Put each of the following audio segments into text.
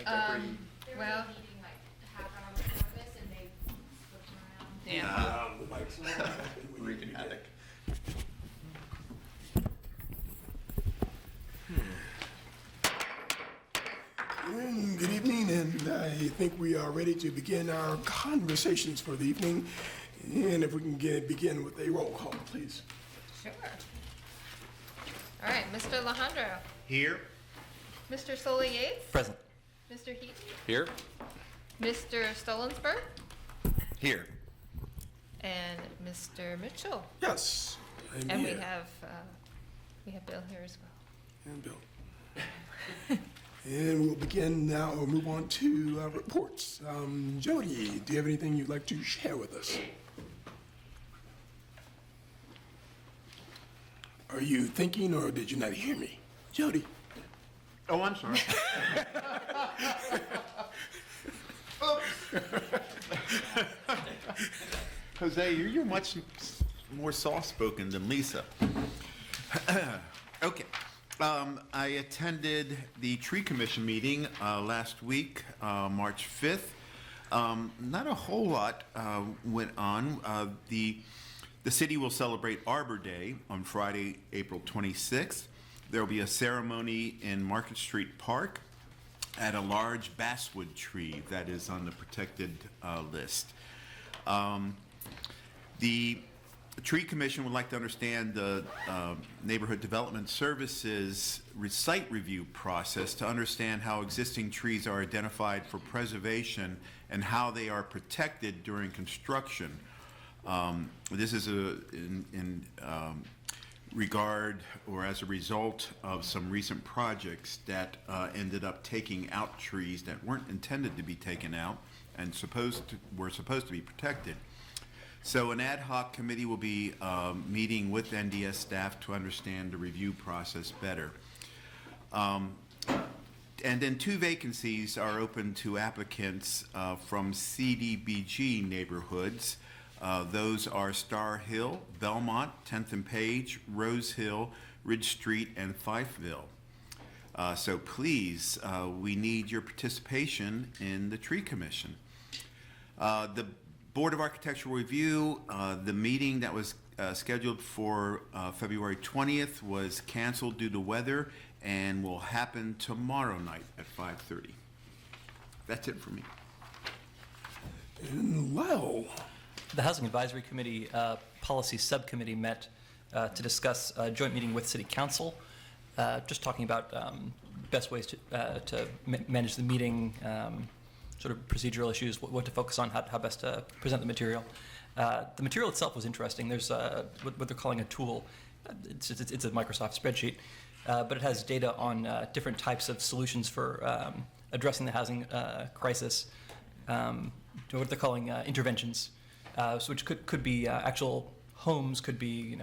like every. There Well- was a meeting like half hour before this and they flipped around. Yeah. The mic's Wreaking havoc. Good evening, and I think we are ready to begin our conversations for the evening. And if we can begin with a roll call, please. Sure. All right, Mr. Alejandro, Here. Mr. Solly Yates, Present. Mr. Heaton, Here. Mr. Stolensberg, Here. and Mr. Mitchell. Yes. I'm And here. we have Bill here as well. And Bill. And we'll begin now, or move on to reports. Jody, do you have anything you'd like to share with us? Are you thinking, or did you not hear me? Jody? Oh, I'm sorry. Jose, you're much more soft-spoken than Lisa. Okay. I attended the Tree Commission meeting last week, March 5th. Not a whole lot went on. The city will celebrate Arbor Day on Friday, April 26th. There will be a ceremony in Market Street Park at a large basswood tree that is on the protected list. The Tree Commission would like to understand the Neighborhood Development Services site review process to understand how existing trees are identified for preservation and how they are protected during construction. This is in regard or as a result of some recent projects that ended up taking out trees that weren't intended to be taken out and were supposed to be protected. So an ad hoc committee will be meeting with NDS staff to understand the review process better. And then 2 vacancies are open to applicants from CDBG neighborhoods. Those are Star Hill, Belmont, 10th and Page, Rose Hill, Ridge Street, and Fifeville. So please, we need your participation in the Tree Commission. The Board of Architectural Review, the meeting that was scheduled for February 20th was canceled due to weather and will happen tomorrow night at 5:30. That's it for me. And Lyle. The Housing Advisory Committee Policy Subcommittee met to discuss a joint meeting with City Council, just talking about best ways to manage the meeting, sort of procedural issues, what to focus on, how best to present the material. The material itself was interesting. There's what they're calling a tool. It's a Microsoft spreadsheet, but it has data on different types of solutions for addressing the housing crisis, what they're calling interventions. So which could be actual homes, could be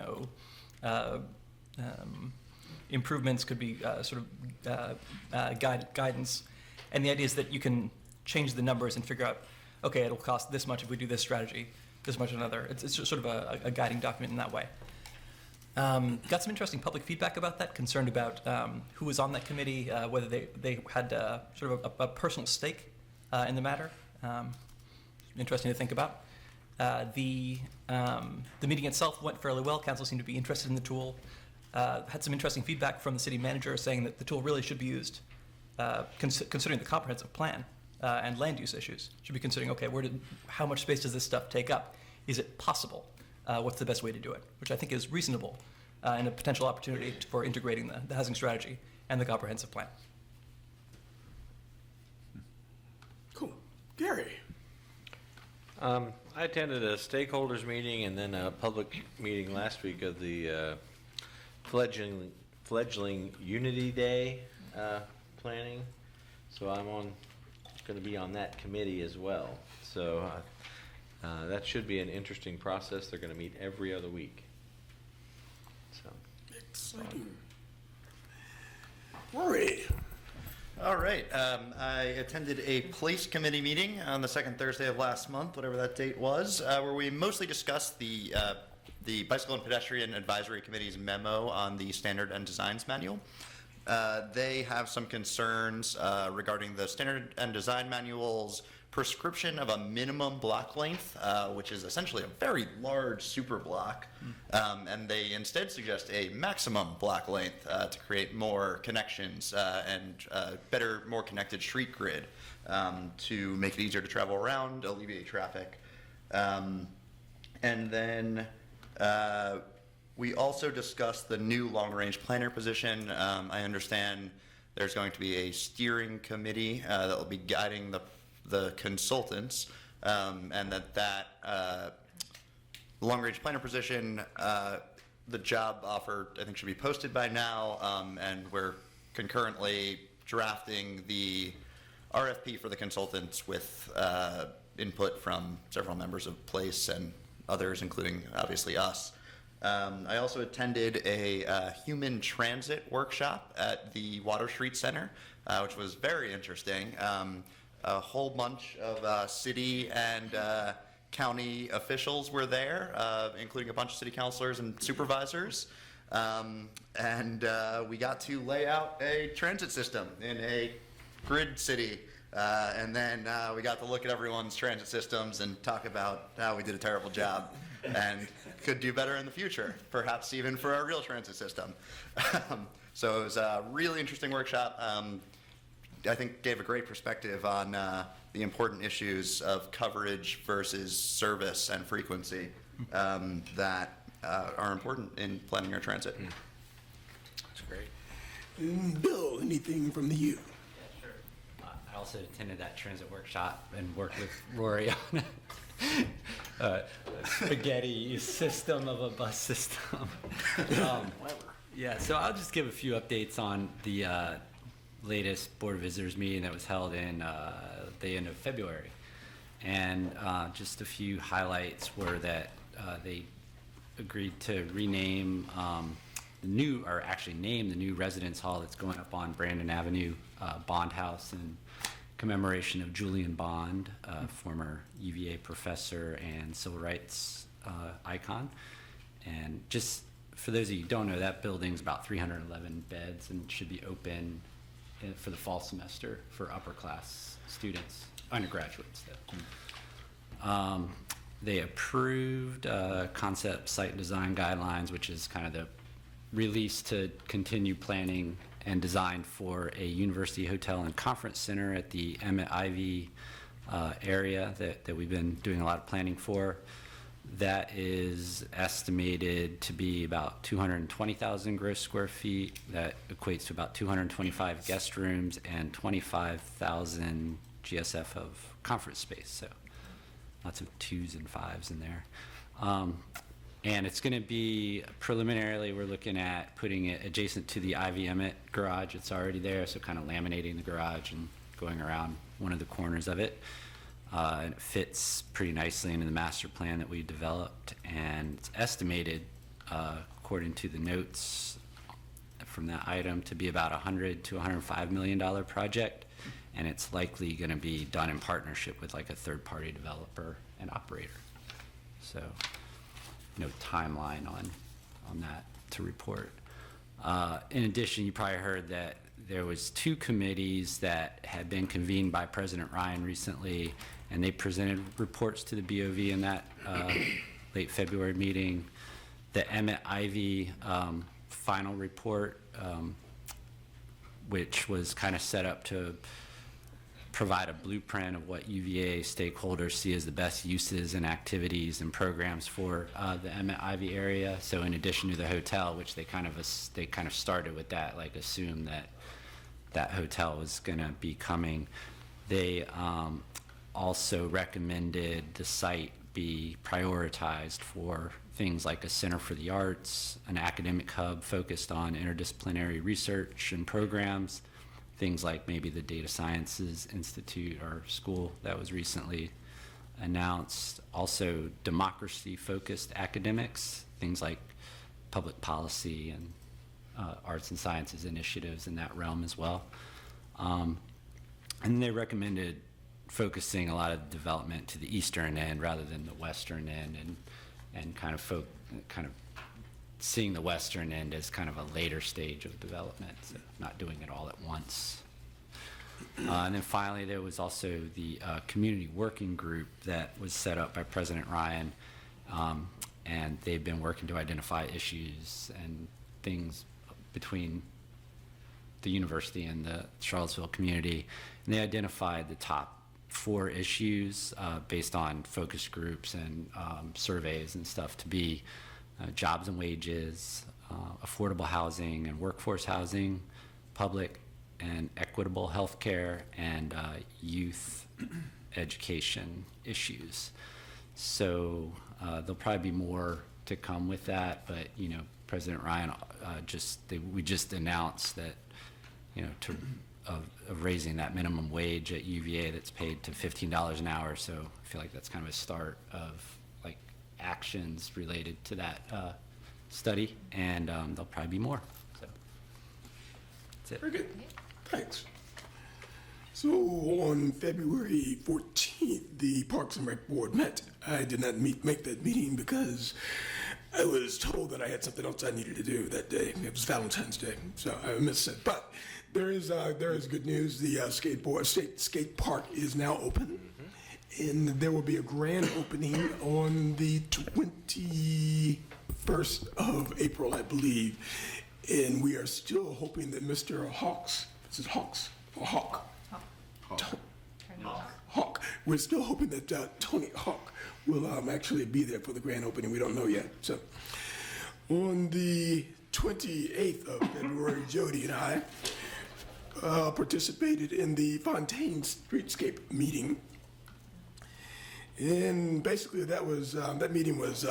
improvements, could be sort of guidance, and the idea is that you can change the numbers and figure out, okay, it'll cost this much if we do this strategy, this much another. It's just sort of a guiding document in that way. Got some interesting public feedback about that, concerned about who was on that committee, whether they had sort of a personal stake in the matter. Interesting to think about. The meeting itself went fairly well. Council seemed to be interested in the tool. Had some interesting feedback from the city manager saying that the tool really should be used, considering the comprehensive plan and land use issues. Should be considering, okay, how much space does this stuff take up? Is it possible? What's the best way to do it? Which I think is reasonable and a potential opportunity for integrating the housing strategy and the comprehensive plan. Cool. Gary. I attended a stakeholders meeting and then a public meeting last week of the fledgling Unity Day planning. So I'm going to be on that committee as well. So that should be an interesting process. They're going to meet every other week. So Exciting. Rory. All right. I attended a place committee meeting on the second Thursday of last month, whatever that date was, where we mostly discussed the Bicycle and Pedestrian Advisory Committee's memo on the Standard and Designs Manual. They have some concerns regarding the standard and design manual's prescription of a minimum block length, which is essentially a very large super block, and they instead suggest a maximum block length to create more connections and better, more connected street grid to make it easier to travel around, alleviate traffic. And then we also discussed the new long-range planner position. I understand there's going to be a steering committee that will be guiding the consultants, and that long-range planner position, the job offer, I think, should be posted by now, and we're concurrently drafting the RFP for the consultants with input from several members of PLACE and others, including obviously us. I also attended a human transit workshop at the Water Street Center, which was very interesting. A whole bunch of city and county officials were there, including a bunch of city councilors and supervisors. And we got to lay out a transit system in a grid city. And then we got to look at everyone's transit systems and talk about how we did a terrible job and could do better in the future, perhaps even for our real transit system. So it was a really interesting workshop. I think gave a great perspective on the important issues of coverage versus service and frequency that are important in planning our transit. That's great. Bill, anything from you? Yeah, sure. I also attended that transit workshop and worked with Rory on a spaghetti system of a bus system. Yeah, so I'll just give a few updates on the latest Board of Visitors meeting that was held in the end of February. And just a few highlights were that they agreed to rename name the new residence hall that's going up on Brandon Avenue, Bond House, in commemoration of Julian Bond, former UVA professor and civil rights icon. And just for those of you who don't know, that building's about 311 beds and should be open for the fall semester for upper class students, undergraduates though. They approved concept site design guidelines, which is kind of the release to continue planning and design for a university hotel and conference center at the Emmett Ivy area that we've been doing a lot of planning for. That is estimated to be about 220,000 gross square feet. That equates to about 225 guest rooms and 25,000 GSF of conference space. So lots of 2s and 5s in there. And it's going to be, preliminarily, we're looking at putting it adjacent to the Ivy Emmett garage. It's already there, so kind of laminating the garage and going around one of the corners of it. And it fits pretty nicely into the master plan that we developed, and it's estimated, according to the notes from that item, to be about $100 to $105 million project, and it's likely going to be done in partnership with like a third-party developer and operator. So, no timeline on that to report. In addition, you probably heard that there was 2 committees that had been convened by President Ryan recently, and they presented reports to the BOV in that late February meeting. The Emmett Ivy final report, which was kind of set up to provide a blueprint of what UVA stakeholders see as the best uses and activities and programs for the Emmett Ivy area. So in addition to the hotel, which they kind of started with that, like assumed that hotel was going to be coming. They also recommended the site be prioritized for things like a center for the arts, an academic hub focused on interdisciplinary research and programs, things like maybe the Data Sciences Institute or school that was recently announced. Also, democracy-focused academics, things like public policy and arts and sciences initiatives in that realm as well. And they recommended focusing a lot of development to the eastern end rather than the western end, and kind of seeing the western end as kind of a later stage of development, so not doing it all at once. And then finally, there was also the community working group that was set up by President Ryan, and they've been working to identify issues and things between the university and the Charlottesville community. And they identified the top 4 issues based on focus groups and surveys and stuff to be jobs and wages, affordable housing and workforce housing, public and equitable health care, and youth education issues. So there'll probably be more to come with that, but President Ryan we just announced that of raising that minimum wage at UVA that's paid to $15 an hour. So I feel like that's kind of a start of like actions related to that study, and there'll probably be more. So that's it. Very good. Thanks. So on February 14th, the Parks and Rec Board met. I did not make that meeting because I was told that I had something else I needed to do that day. It was Valentine's Day, so I missed it. But there is good news. The state skate park is now open, and there will be a grand opening on the 21st of April, I believe. And we are still hoping that Mr. Hawks, is it Hawks or Hawk? Hawk. We're still hoping that Tony Hawk will actually be there for the grand opening. We don't know yet. So on the 28th of February, Jody and I participated in the Fontaine Streetscape meeting. And basically that meeting was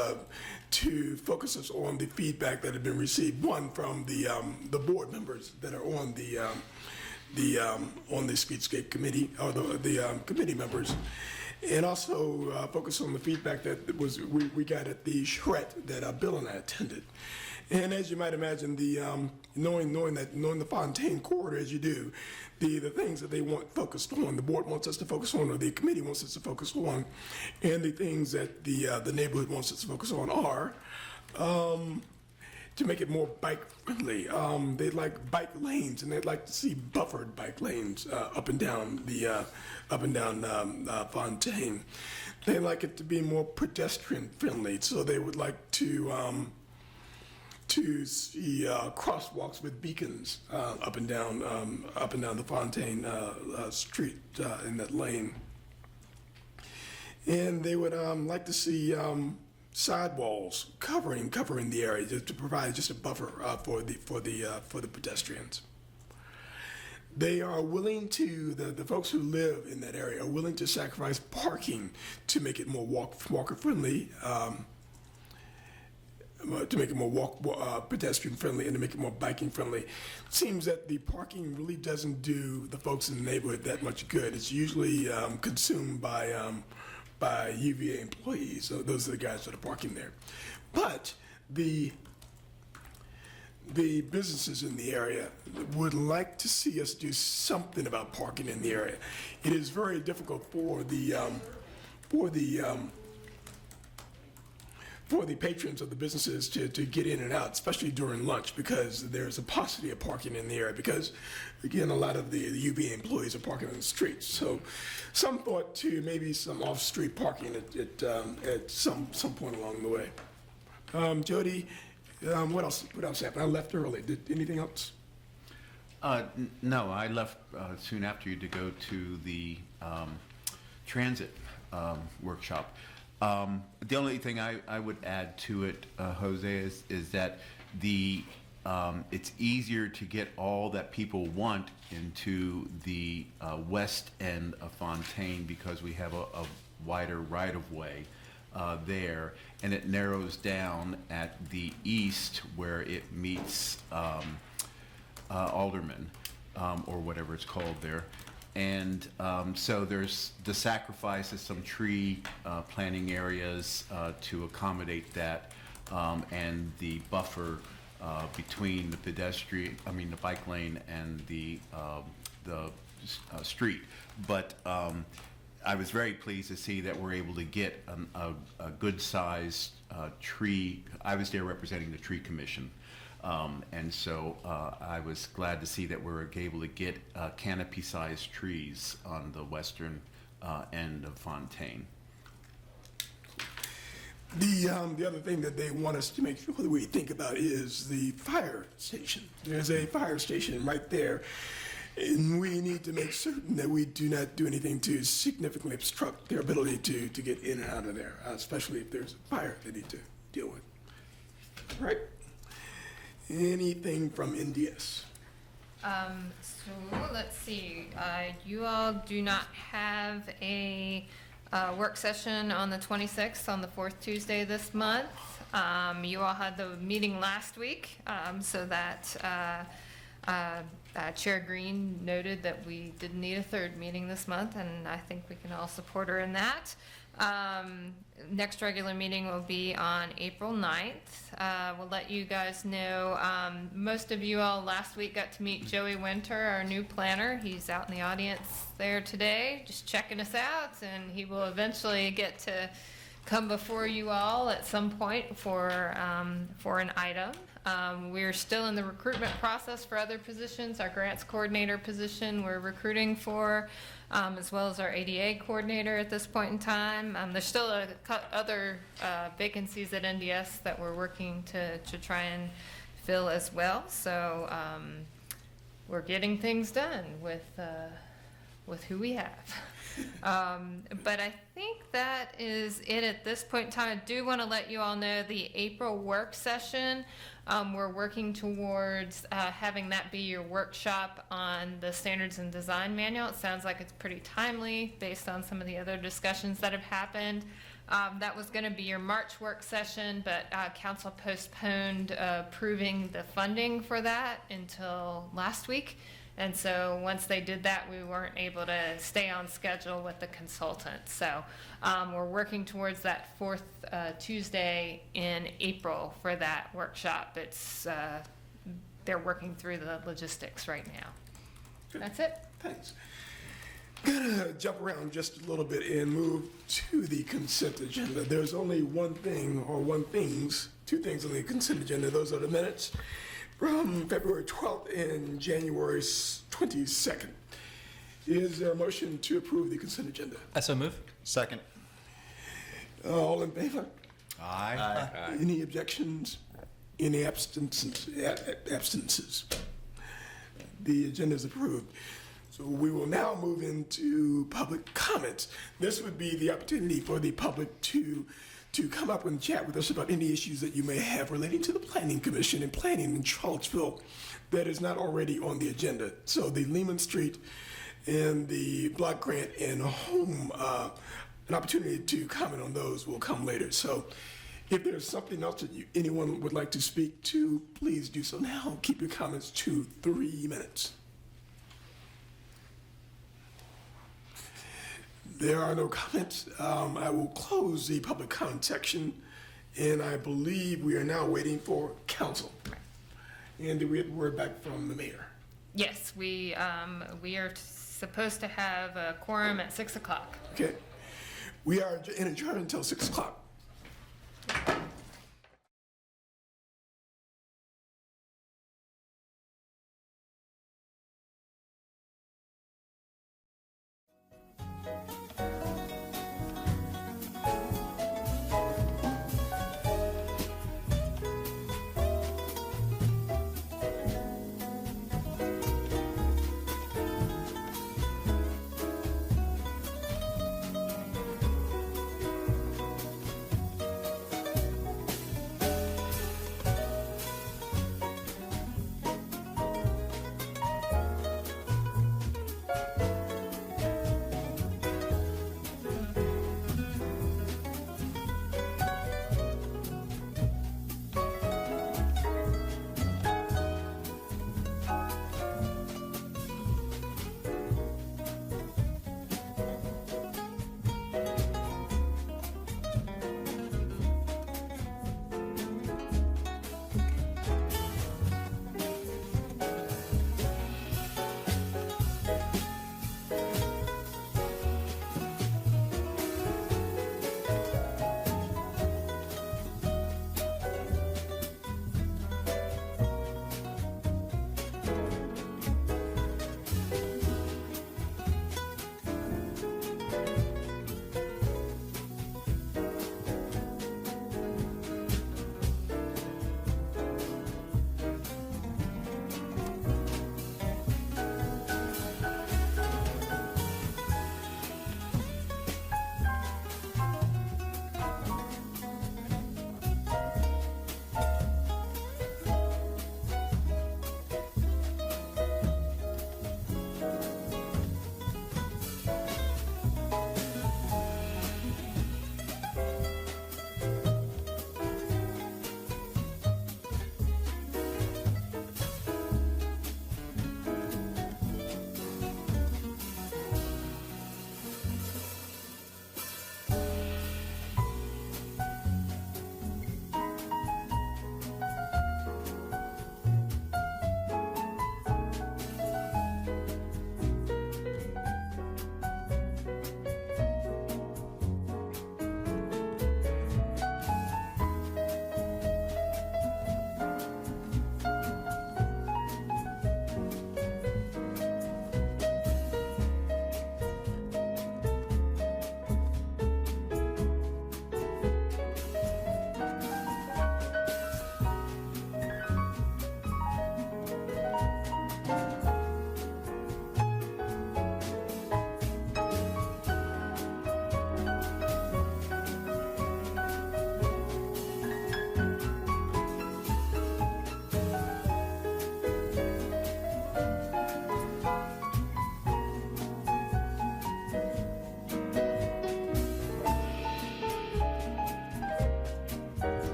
to focus us on the feedback that had been received, one from the board members that are on the Streetscape committee, or the committee members, and also focus on the feedback that we got at the charrette that Bill and I attended. And as you might imagine, knowing the Fontaine corridor as you do, the things that they want focused on, the board wants us to focus on, or the committee wants us to focus on, and the things that the neighborhood wants us to focus on are to make it more bike friendly. They'd like bike lanes, and they'd like to see buffered bike lanes up and down Fontaine. They like it to be more pedestrian friendly, so they would like to see crosswalks with beacons up and down the Fontaine street in that lane. And they would like to see sidewalls covering the area to provide just a buffer for the pedestrians. They are willing to, the folks who live in that area are willing to sacrifice parking to make it more walker friendly, to make it more pedestrian friendly, and to make it more biking friendly. It seems that the parking really doesn't do the folks in the neighborhood that much good. It's usually consumed by UVA employees. So those are the guys that are parking there. But the businesses in the area would like to see us do something about parking in the area. It is very difficult for the patrons of the businesses to get in and out, especially during lunch, because there's a paucity of parking in the area, because, again, a lot of the UVA employees are parking on the streets. So some thought to maybe some off-street parking at some point along the way. Jody, what else happened? I left early. Did anything else? No, I left soon after you to go to the transit workshop. The only thing I would add to it, Jose, is that it's easier to get all that people want into the west end of Fontaine because we have a wider right-of-way there, and it narrows down at the east where it meets Alderman, or whatever it's called there. And so there's the sacrifice of some tree planting areas to accommodate that, and the buffer between the bike lane and the street. But I was very pleased to see that we're able to get a good-sized tree. I was there representing the tree commission. And so I was glad to see that we're able to get canopy-sized trees on the western end of Fontaine. The other thing that they want us to make sure that we think about is the fire station. There's a fire station right there, and we need to make certain that we do not do anything to significantly obstruct their ability to get in and out of there, especially if there's a fire they need to deal with. All right? Anything from NDS? So let's see, you all do not have a work session on the 26th, on the fourth Tuesday this month. You all had the meeting last week, so that Chair Green noted that we didn't need a third meeting this month, and I think we can all support her in that. Next regular meeting will be on April 9th. We'll let you guys know. Most of you all last week got to meet Joey Winter, our new planner. He's out in the audience there today, just checking us out, and he will eventually get to come before you all at some point for an item. We're still in the recruitment process for other positions. Our grants coordinator position we're recruiting for, as well as our ADA coordinator at this point in time. There's still other vacancies at NDS that we're working to try and fill as well. So we're getting things done with who we have. But I think that is it at this point in time. I do want to let you all know the April work session. We're working towards having that be your workshop on the standards and design manual. It sounds like it's pretty timely based on some of the other discussions that have happened. That was going to be your March work session, but council postponed approving the funding for that until last week. And so once they did that, we weren't able to stay on schedule with the consultant. So we're working towards that fourth Tuesday in April for that workshop. It's they're working through the logistics right now. That's it. Thanks. Gonna jump around just a little bit and move to the consent agenda. There's only one thing, or two things on the consent agenda. Those are the minutes from February 12th and January 22nd. Is there a motion to approve the consent agenda? I so move. Second. All in favor? Aye. Any objections? Any abstentions? The agenda is approved. So we will now move into public comments. This would be the opportunity for the public to come up and chat with us about any issues that you may have relating to the Planning Commission and planning in Charlottesville that is not already on the agenda. So the Lehman Street and the block grant and home, an opportunity to comment on those will come later. So if there's something else that anyone would like to speak to, please do so now. Keep your comments to 3 minutes. There are no comments. I will close the public comment section, and I believe we are now waiting for council. And we get word back from the mayor. Yes, we are supposed to have a quorum at 6 o'clock. Okay. We are in adjourned until 6 o'clock.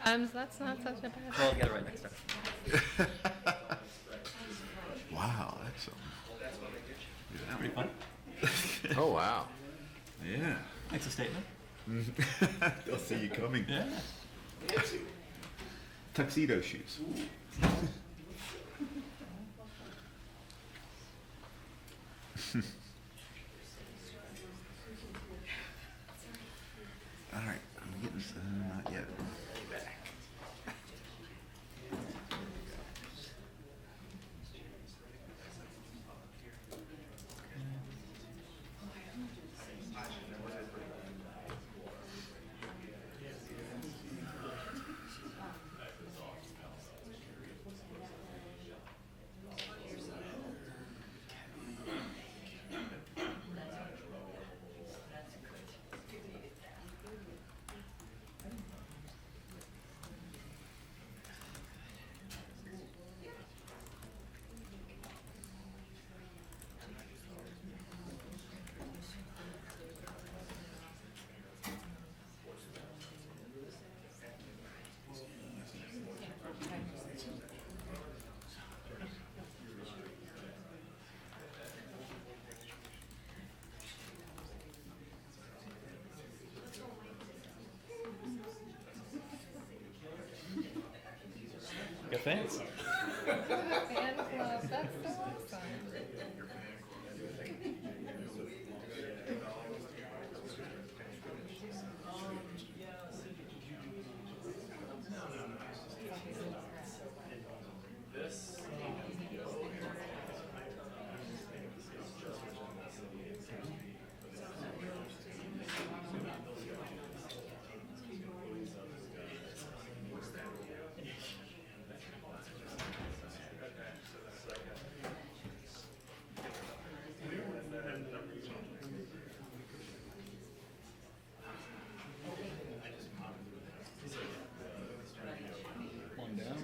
That's not such a bad. Well, get it right next time. Wow, that's Pretty fun. Oh, wow. yeah. Makes a statement. They'll see you coming. Yeah. Tuxedo shoes. All right, I'm getting not yet. Got fans. Fan club, that's so awesome. One down.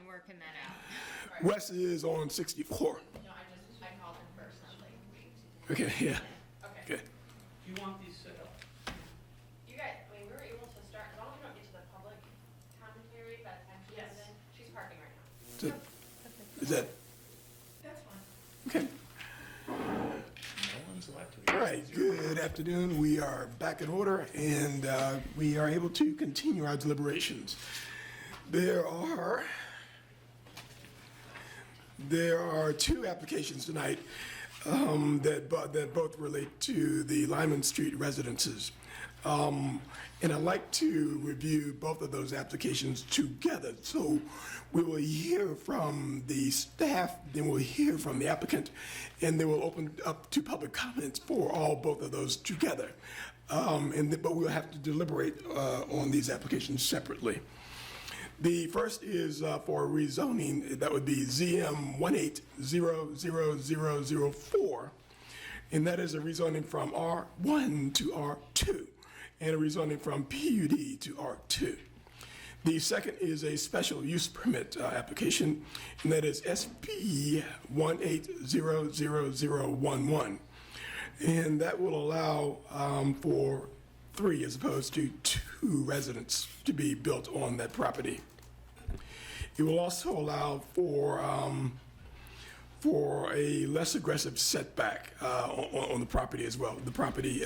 Working that out. Wes is on 64. No, I called him personally. Okay, yeah. Okay. You guys, I mean, we were able to start, as long as we don't get to the public commentary by the time she comes in, she's parking right now. So, Is that? That's fine. Okay. All right, good afternoon. We are back in order, and we are able to continue our deliberations. There are two applications tonight that both relate to the Lyman Street residences. And I'd like to review both of those applications together. So we will hear from the staff, then we'll hear from the applicant, and then we'll open up to public comments for both of those together. But we'll have to deliberate on these applications separately. The first is for rezoning. That would be ZM 1800004, and that is a rezoning from R1 to R2, and a rezoning from PUD to R2. The second is a special use permit application, and that is SP 1800011, and that will allow for 3 as opposed to 2 residents to be built on that property. It will also allow for a less aggressive setback on the property as well. The property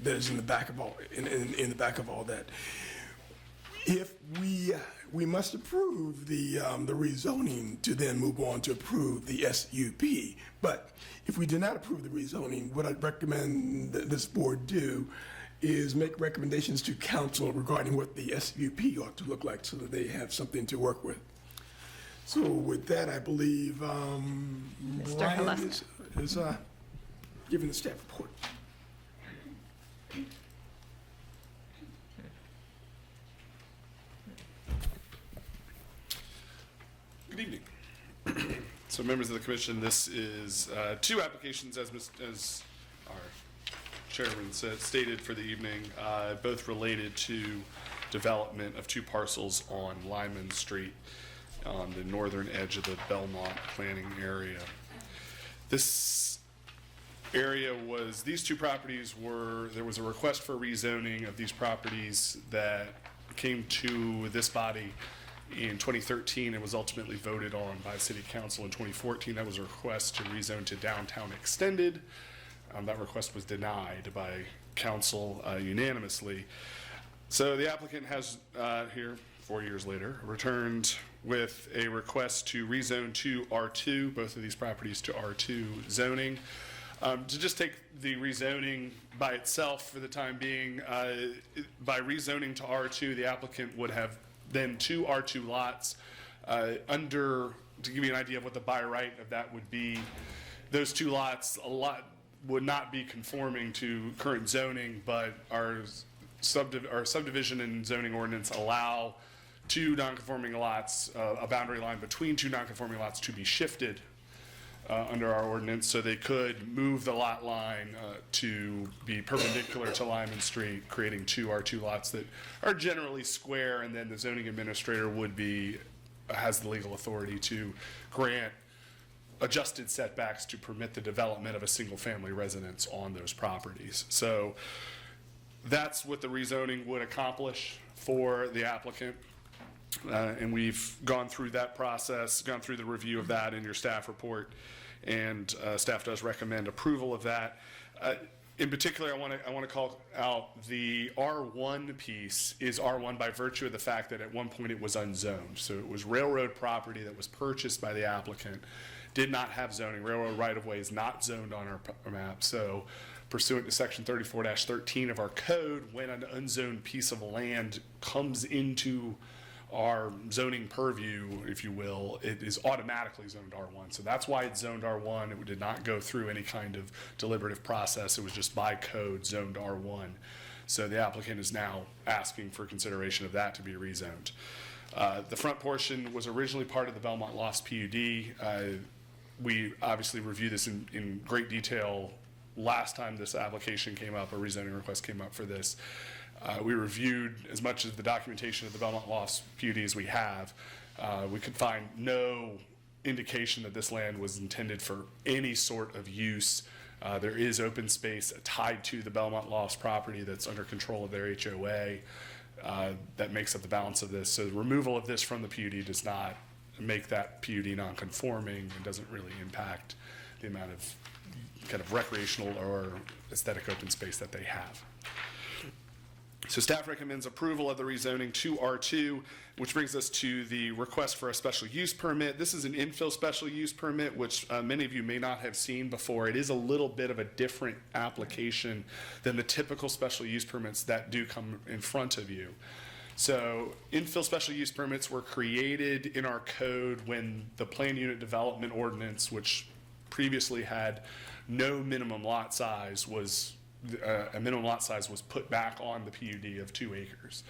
that is in the back of all in the back of all that. If we must approve the rezoning to then move on to approve the SUP. But if we do not approve the rezoning, what I'd recommend that this board do is make recommendations to council regarding what the SUP ought to look like so that they have something to work with. So with that, I believe Brian Haleska is giving the staff report. Good evening. So members of the commission, this is 2 applications as our chairman stated for the evening, both related to development of 2 parcels on Lyman Street on the northern edge of the Belmont planning area. This area was, these 2 properties there was a request for rezoning of these properties that came to this body in 2013 and was ultimately voted on by City Council in 2014. That was a request to rezone to downtown extended. That request was denied by council unanimously. So the applicant has here, 4 years later, returned with a request to rezone to R2, both of these properties to R2 zoning. To just take the rezoning by itself for the time being, by rezoning to R2, the applicant would have then 2 R2 lots to give you an idea of what the by right of that would be. Those 2 lots, would not be conforming to current zoning, but our subdivision and zoning ordinance allow 2 non-conforming lots, a boundary line between 2 non-conforming lots to be shifted under our ordinance, so they could move the lot line to be perpendicular to Lyman Street, creating 2 R2 lots that are generally square, and then the zoning administrator has the legal authority to grant adjusted setbacks to permit the development of a single-family residence on those properties. So that's what the rezoning would accomplish for the applicant. And we've gone through that process, gone through the review of that in your staff report, and staff does recommend approval of that. In particular, I want to call out the R1 piece is R1 by virtue of the fact that at one point it was unzoned. So it was railroad property that was purchased by the applicant, did not have zoning. Railroad right-of-way is not zoned on our map. So pursuant to section 34-13 of our code, when an unzoned piece of land comes into our zoning purview, if you will, it is automatically zoned R1. So that's why it's zoned R1. It did not go through any kind of deliberative process. It was just by code zoned R1. So the applicant is now asking for consideration of that to be rezoned. The front portion was originally part of the Belmont Lofts PUD. We obviously reviewed this in great detail last time this application came up, a rezoning request came up for this. We reviewed as much of the documentation of the Belmont Lofts PUD as we have. We could find no indication that this land was intended for any sort of use. There is open space tied to the Belmont Lofts property that's under control of their HOA that makes up the balance of this. So the removal of this from the PUD does not make that PUD non-conforming and doesn't really impact the amount of kind of recreational or aesthetic open space that they have. So staff recommends approval of the rezoning to R2, which brings us to the request for a special use permit. This is an infill special use permit, which many of you may not have seen before. It is a little bit of a different application than the typical special use permits that do come in front of you. So infill special use permits were created in our code when the plan unit development ordinance, which previously had no minimum lot size, was a minimum lot size was put back on the PUD of 2 acres.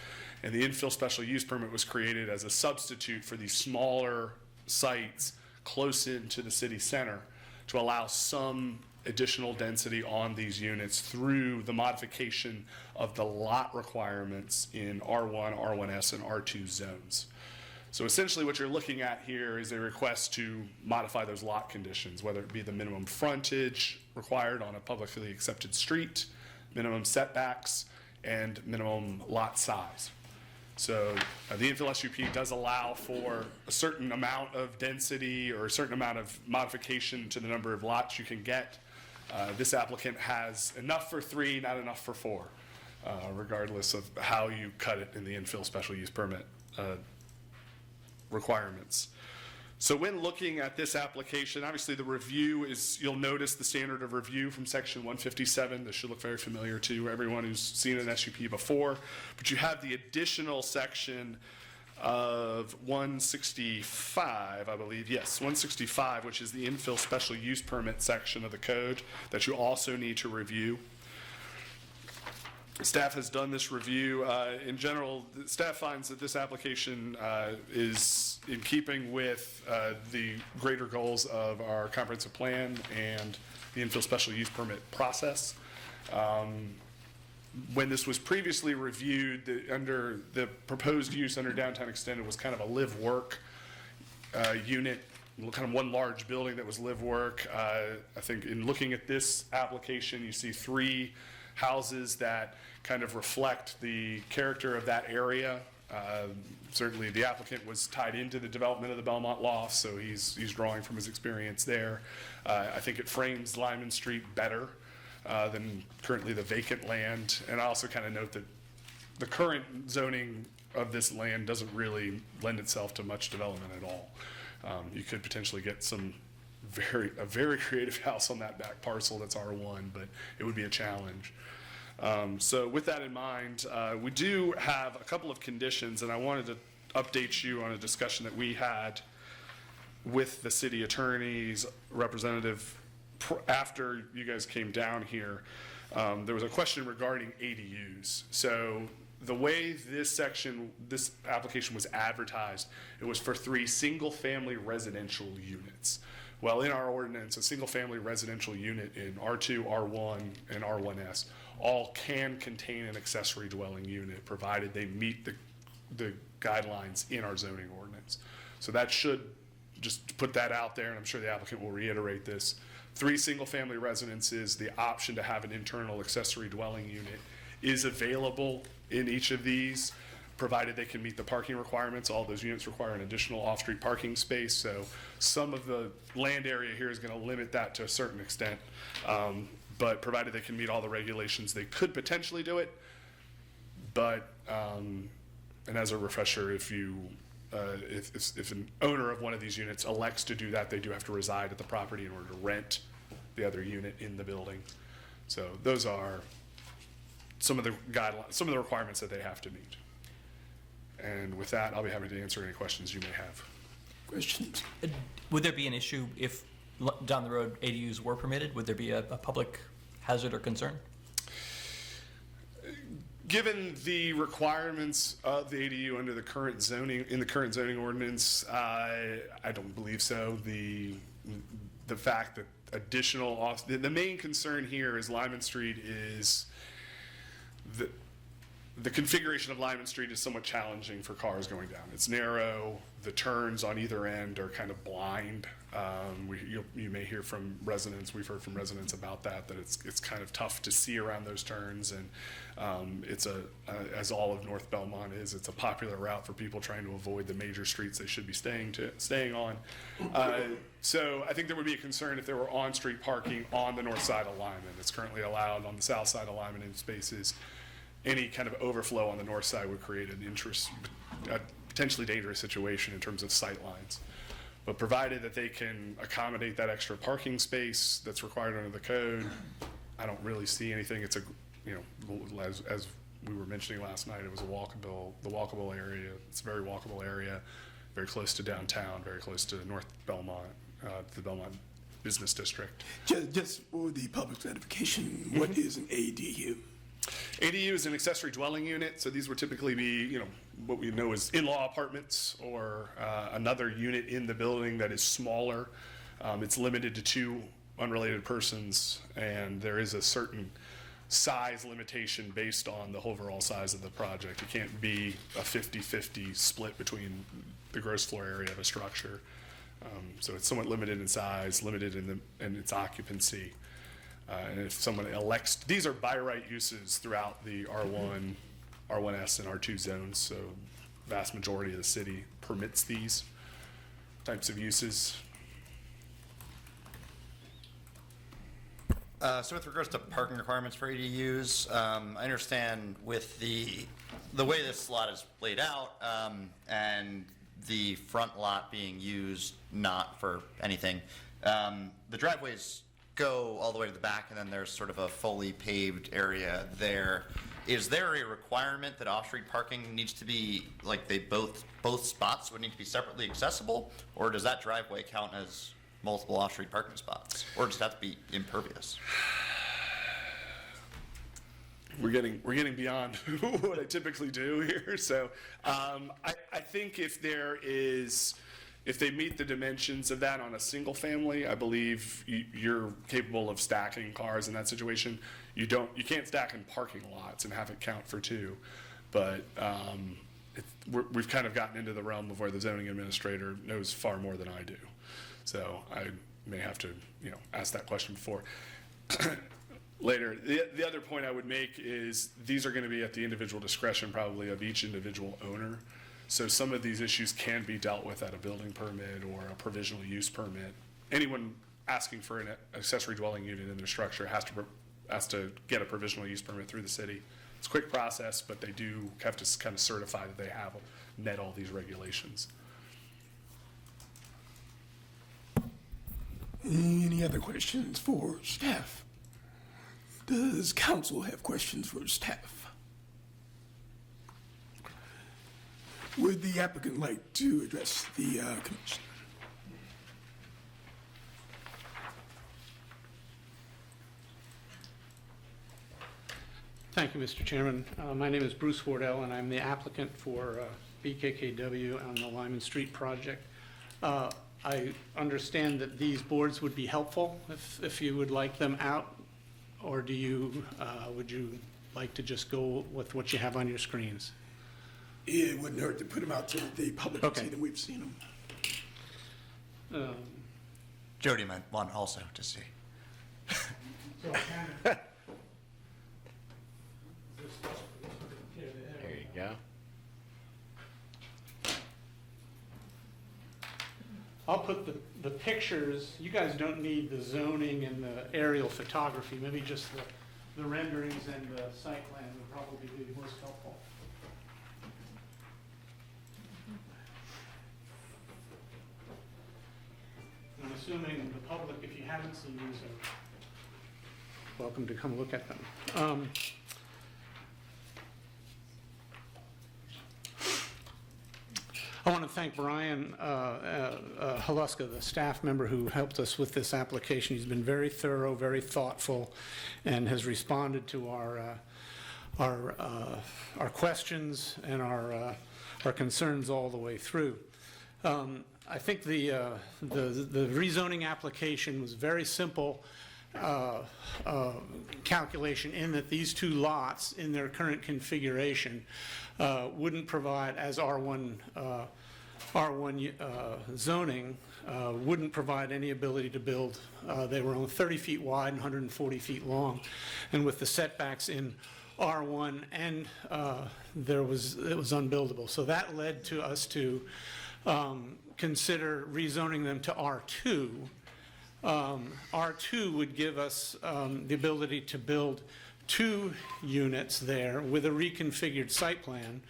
And the infill special use permit was created as a substitute for these smaller sites close into the city center to allow some additional density on these units through the modification of the lot requirements in R1, R1S, and R2 zones. So essentially what you're looking at here is a request to modify those lot conditions, whether it be the minimum frontage required on a publicly accepted street, minimum setbacks, and minimum lot size. So the infill SUP does allow for a certain amount of density or a certain amount of modification to the number of lots you can get. This applicant has enough for 3, not enough for 4, regardless of how you cut it in the infill special use permit requirements. So when looking at this application, obviously the review is, you'll notice the standard of review from section 157. This should look very familiar to everyone who's seen an SUP before. But you have the additional section of 165, I believe. Yes, 165, which is the infill special use permit section of the code that you also need to review. Staff has done this review. In general, the staff finds that this application is in keeping with the greater goals of our comprehensive plan and the infill special use permit process. When this was previously reviewed, under the proposed use under downtown extended was kind of a live-work unit, kind of one large building that was live-work. I think in looking at this application, you see 3 houses that kind of reflect the character of that area. Certainly the applicant was tied into the development of the Belmont Loft, so he's drawing from his experience there. I think it frames Lyman Street better than currently the vacant land. And I also kind of note that the current zoning of this land doesn't really lend itself to much development at all. You could potentially get a very creative house on that back parcel that's R1, but it would be a challenge. So with that in mind, we do have a couple of conditions, and I wanted to update you on a discussion that we had with the city attorney's representative after you guys came down here. There was a question regarding ADUs. So the way this application was advertised, it was for 3 single-family residential units. Well, in our ordinance, a single-family residential unit in R2, R1, and R1S all can contain an accessory dwelling unit, provided they meet the guidelines in our zoning ordinance. So that should, just put that out there, and I'm sure the applicant will reiterate this. 3 single-family residences, the option to have an internal accessory dwelling unit is available in each of these, provided they can meet the parking requirements. All those units require an additional off-street parking space, so some of the land area here is going to limit that to a certain extent. But provided they can meet all the regulations, they could potentially do it. But, and as a refresher, if an owner of one of these units elects to do that, they do have to reside at the property in order to rent the other unit in the building. So those are some of the guidelines, some of the requirements that they have to meet. And with that, I'll be happy to answer any questions you may have. Questions? Would there be an issue if down the road ADUs were permitted? Would there be a public hazard or concern? Given the requirements of the ADU under the current zoning, in the current zoning ordinance, I don't believe so. The fact that the main concern here is Lyman Street is the configuration of Lyman Street is somewhat challenging for cars going down. It's narrow, the turns on either end are kind of blind. You may hear from residents, we've heard from residents about that it's kind of tough to see around those turns, and as all of North Belmont is, it's a popular route for people trying to avoid the major streets they should be staying on. So I think there would be a concern if there were on-street parking on the north side of Lyman. It's currently allowed on the south side of Lyman in spaces. Any kind of overflow on the north side would create a potentially dangerous situation in terms of sight lines. But provided that they can accommodate that extra parking space that's required under the code, I don't really see anything. It's as we were mentioning last night, it was the walkable area. It's a very walkable area, very close to downtown, very close to North Belmont, the Belmont Business District. Just for the public notification, what is an ADU? ADU is an accessory dwelling unit, so these would typically be, what we know as in-law apartments or another unit in the building that is smaller. It's limited to 2 unrelated persons, and there is a certain size limitation based on the overall size of the project. It can't be a 50-50 split between the gross floor area of a structure. So it's somewhat limited in size, limited in its occupancy. And if someone elects, these are by right uses throughout the R1, R1S, and R2 zones, so vast majority of the city permits these types of uses. So with regards to parking requirements for ADUs, I understand with the way this lot is laid out, and the front lot being used not for anything, the driveways go all the way to the back, and then there's sort of a fully paved area there. Is there a requirement that off-street parking needs to be, like, both spots would need to be separately accessible, or does that driveway count as multiple off-street parking spots, or does that have to be impervious? We're getting beyond what I typically do here. So I think if they meet the dimensions of that on a single family, I believe you're capable of stacking cars in that situation. You can't stack in parking lots and have it count for 2, but we've kind of gotten into the realm of where the zoning administrator knows far more than I do. So I may have to, ask that question before. Later. The other point I would make is these are going to be at the individual discretion probably of each individual owner. So some of these issues can be dealt with at a building permit or a provisional use permit. Anyone asking for an accessory dwelling unit in their structure has to get a provisional use permit through the city. It's a quick process, but they do have to kind of certify that they have met all these regulations. Any other questions for staff? Does council have questions for staff? Would the applicant like to address the commission? Thank you, Mr. Chairman. My name is Bruce Wardell, and I'm the applicant for BKKW on the Lyman Street project. I understand that these boards would be helpful if you would like them out, or would you like to just go with what you have on your screens? It wouldn't hurt to put them out so that the public can see them. We've seen them. Jody might want also to see. There you go. I'll put the pictures. You guys don't need the zoning and the aerial photography. Maybe just the renderings and the site plan would probably be most helpful. I'm assuming the public, if you haven't seen these, are welcome to come look at them. I want to thank Brian Haluska, the staff member who helped us with this application. He's been very thorough, very thoughtful, and has responded to our questions and our concerns all the way through. I think the rezoning application was very simple. calculation in that these two lots in their current configuration wouldn't provide, as R1 zoning, wouldn't provide any ability to build. They were only 30 feet wide and 140 feet long. And with the setbacks in R1, and it was unbuildable. So that led to us to consider rezoning them to R2. R2 would give us the ability to build 2 units there with a reconfigured site plan,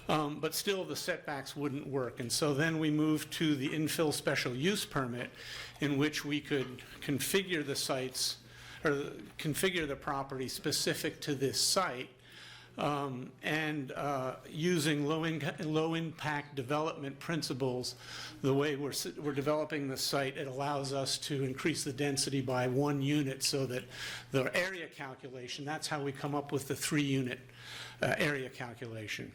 but still the setbacks wouldn't work. And so then we moved to the infill special use permit, in which we could configure the sites, or configure the property specific to this site, and using low-impact development principles, the way we're developing the site, it allows us to increase the density by 1 unit, so that the area calculation, that's how we come up with the 3-unit area calculation.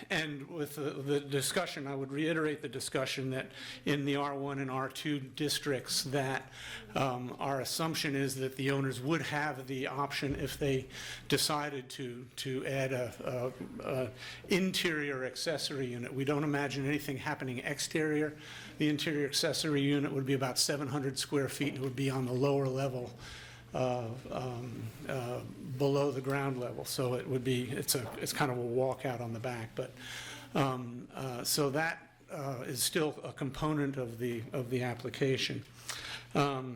And with the discussion, I would reiterate the discussion that in the R1 and R2 districts, that our assumption is that the owners would have the option, if they decided to add a interior accessory unit. We don't imagine anything happening exterior. The interior accessory unit would be about 700 square feet, and it would be on the lower level, below the ground level. So it would be, it's kind of a walkout on the back, but so that is still a component of the application. The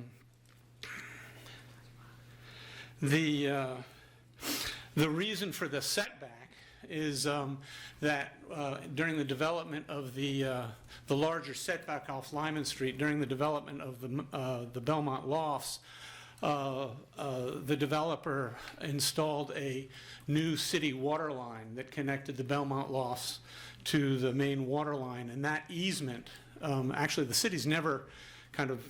reason for the setback is that during the development of the larger setback off Lyman Street, during the development of the Belmont Lofts, the developer installed a new city water line that connected the Belmont Lofts to the main water line, and that easement, actually the city's never kind of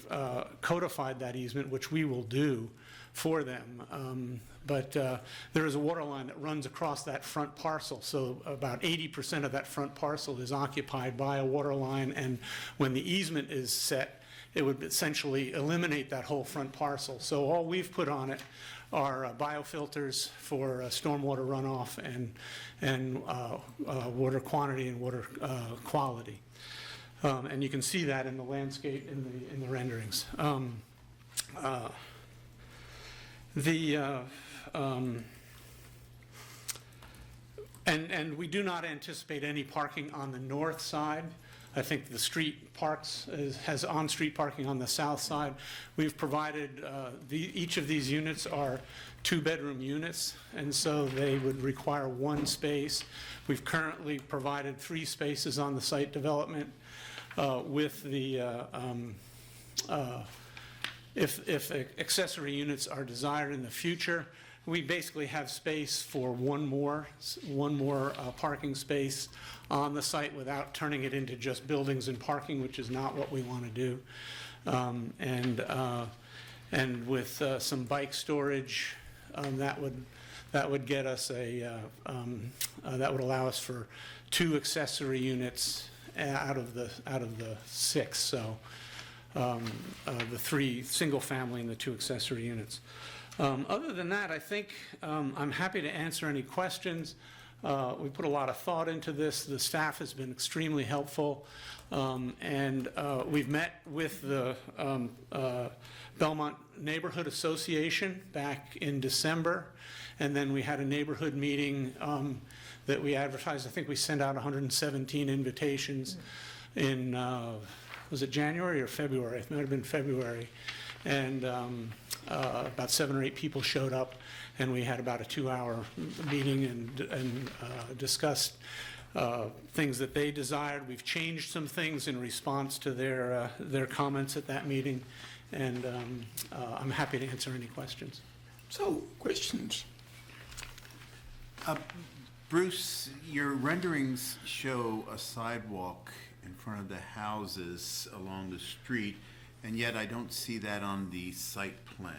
codified that easement, which we will do for them. But there is a water line that runs across that front parcel, so about 80% of that front parcel is occupied by a water line, and when the easement is set, it would essentially eliminate that whole front parcel. So all we've put on it are biofilters for stormwater runoff and water quantity and water quality. And you can see that in the landscape in the renderings. And we do not anticipate any parking on the north side. I think the street parks has on-street parking on the south side. We've provided, each of these units are 2-bedroom units, and so they would require 1 space. We've currently provided 3 spaces on the site development with the, if accessory units are desired in the future, we basically have space for one more parking space on the site without turning it into just buildings and parking, which is not what we want to do. And with some bike storage, that would get us that would allow us for 2 accessory units out of the 6. So the 3 single family and the 2 accessory units. Other than that, I think I'm happy to answer any questions. We put a lot of thought into this. The staff has been extremely helpful. And we've met with the Belmont Neighborhood Association back in December. And then we had a neighborhood meeting that we advertised. I think we sent out 117 invitations in, was it January or February? It might have been February. And about 7 or 8 people showed up, and we had about a 2-hour meeting and discussed things that they desired. We've changed some things in response to their comments at that meeting, and I'm happy to answer any questions. So, questions? Bruce, your renderings show a sidewalk in front of the houses along the street, and yet I don't see that on the site plan.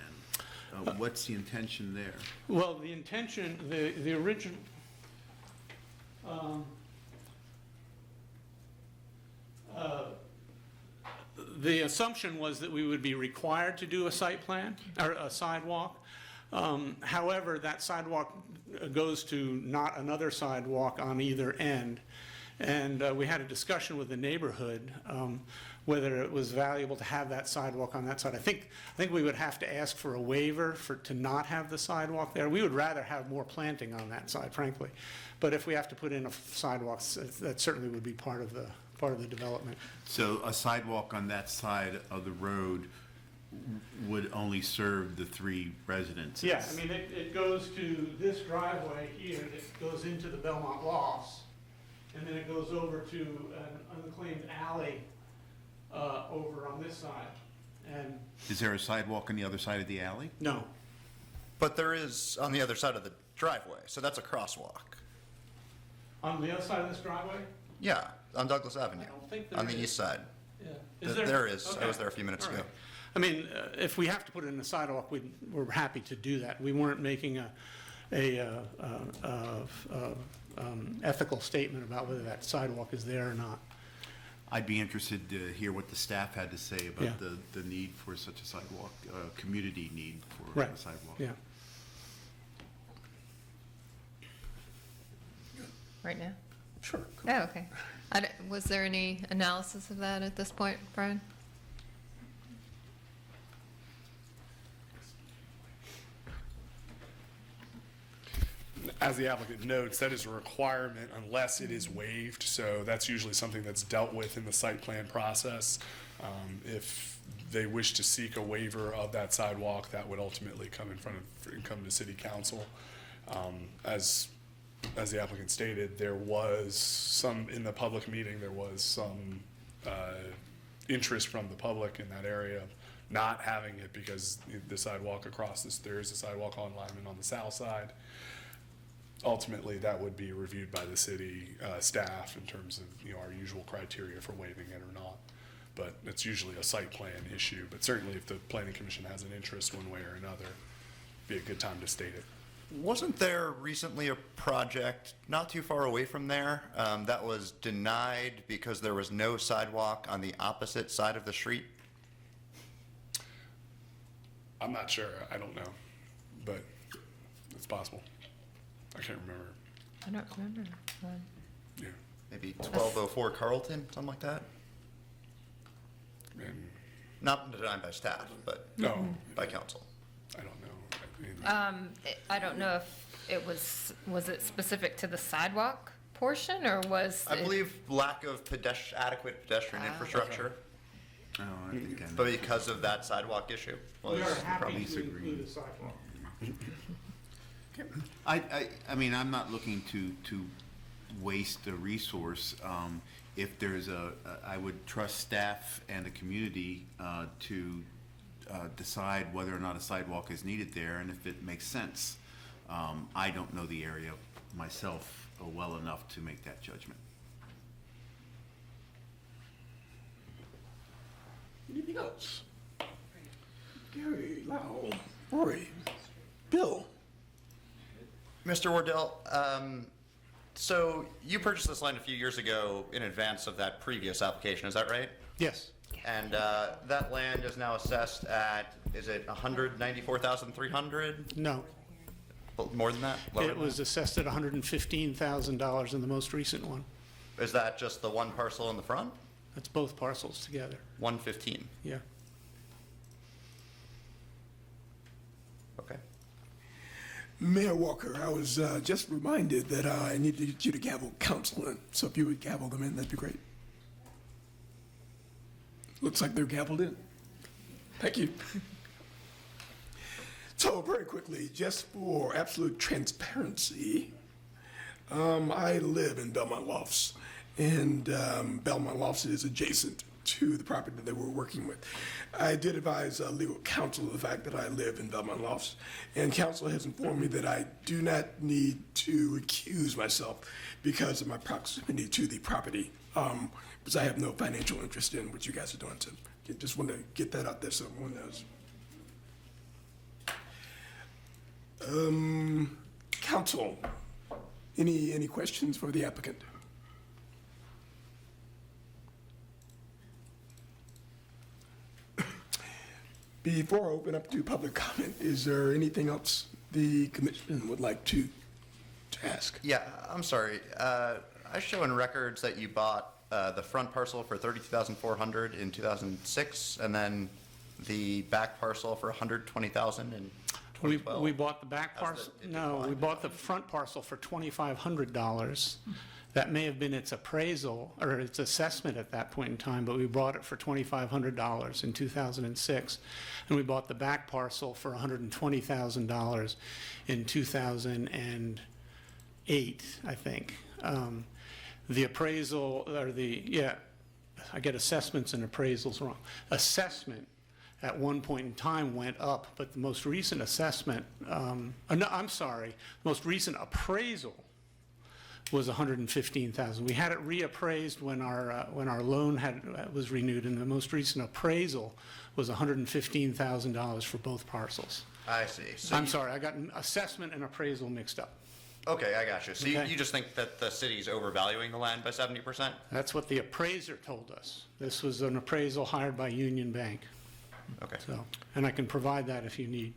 What's the intention there? Well, the intention, the original, the assumption was that we would be required to do a site plan, or a sidewalk. However, that sidewalk goes to not another sidewalk on either end. And we had a discussion with the neighborhood whether it was valuable to have that sidewalk on that side. I think we would have to ask for a waiver to not have the sidewalk there. We would rather have more planting on that side, frankly. But if we have to put in a sidewalk, that certainly would be part of the development. So a sidewalk on that side of the road would only serve the 3 residences? Yeah, I mean, it goes to this driveway here, it goes into the Belmont Lofts, and then it goes over to an unclaimed alley over on this side. And Is there a sidewalk on the other side of the alley? no, But there is on the other side of the driveway, so that's a crosswalk. on the other side of this driveway? Yeah, on Douglas Avenue. I don't think there On the is. east side. Yeah. There is. I Okay. was there a few minutes All ago. right. I mean, if we have to put it in the sidewalk, we're happy to do that. We weren't making a ethical statement about whether that sidewalk is there or not. I'd be interested to hear what the staff had to say Yeah. about the need for such a sidewalk, community need for Right. a sidewalk. Yeah. Right now? Sure. Oh, okay. Was there any analysis of that at this point, Brian? As the applicant notes, that is a requirement unless it is waived, so that's usually something that's dealt with in the site plan process. If they wish to seek a waiver of that sidewalk, that would ultimately come to city council. As the applicant stated, there was some, in the public meeting, there was some interest from the public in that area, not having it because the sidewalk across this, there is a sidewalk on Lyman on the south side. Ultimately, that would be reviewed by the city staff in terms of, our usual criteria for waiving it or not. But it's usually a site plan issue, but certainly if the planning commission has an interest one way or another, be a good time to state it. Wasn't there recently a project not too far away from there that was denied because there was no sidewalk on the opposite side of the street? I'm not sure, I don't know, but it's possible. I can't remember. I don't remember one. Yeah. Maybe 1204 Carlton, something like that? And, Not denied by staff, but no, by council. I don't know. I don't know if it was it specific to the sidewalk portion, or was I it- believe lack of adequate pedestrian infrastructure, Oh, I think I know. but because of that sidewalk issue was We are happy probably. to include a sidewalk. I mean, I'm not looking to waste a resource. If there's I would trust staff and the community to decide whether or not a sidewalk is needed there, and if it makes sense. I don't know the area myself well enough to make that judgment. Anything else? Gary, Lau, Rory, Bill. Mr. Wardell, so you purchased this land a few years ago in advance of that previous application, is that right? Yes, And that land is now assessed at, is it 194,300? no. More than that? Lower It than was assessed at $115,000 in the most recent one. that? Is that just the one parcel in the front? That's both parcels together, 115. yeah. Okay. Mayor Walker, I was just reminded that I needed you to gavel council in, so if you would gavel them in, that'd be great. Looks like they're gavelled in. Thank you. So very quickly, just for absolute transparency, I live in Belmont Lofts, and Belmont Lofts is adjacent to the property that they were working with. I did advise legal counsel of the fact that I live in Belmont Lofts, and counsel has informed me that I do not need to recuse myself because of my proximity to the property, because I have no financial interest in what you guys are doing. So just want to get that out there so everyone knows. Counsel, any questions for the applicant? Before I open up to public comment, is there anything else the commission would like to ask? Yeah, I'm sorry. I show in records that you bought the front parcel for $32,400 in 2006, and then the back parcel for $120,000 in 2012. We bought the back How's parcel, the- no, we bought the front parcel for $2,500. That may have been its appraisal, or its assessment at that point in time, but we bought it for $2,500 in 2006. And we bought the back parcel for $120,000 in 2008, I think. The appraisal, or I get assessments and appraisals wrong. Assessment at one point in time went up, but the most recent assessment, no, I'm sorry, most recent appraisal was $115,000. We had it reappraised when our loan was renewed, and the most recent appraisal was $115,000 for both parcels. I see. So I'm sorry, I got an assessment and appraisal mixed up. Okay, I got you. So Okay. you just think that the city's overvaluing the land by 70%? That's what the appraiser told us. This was an appraisal hired by Union Bank. Okay. So, and I can provide that if you need.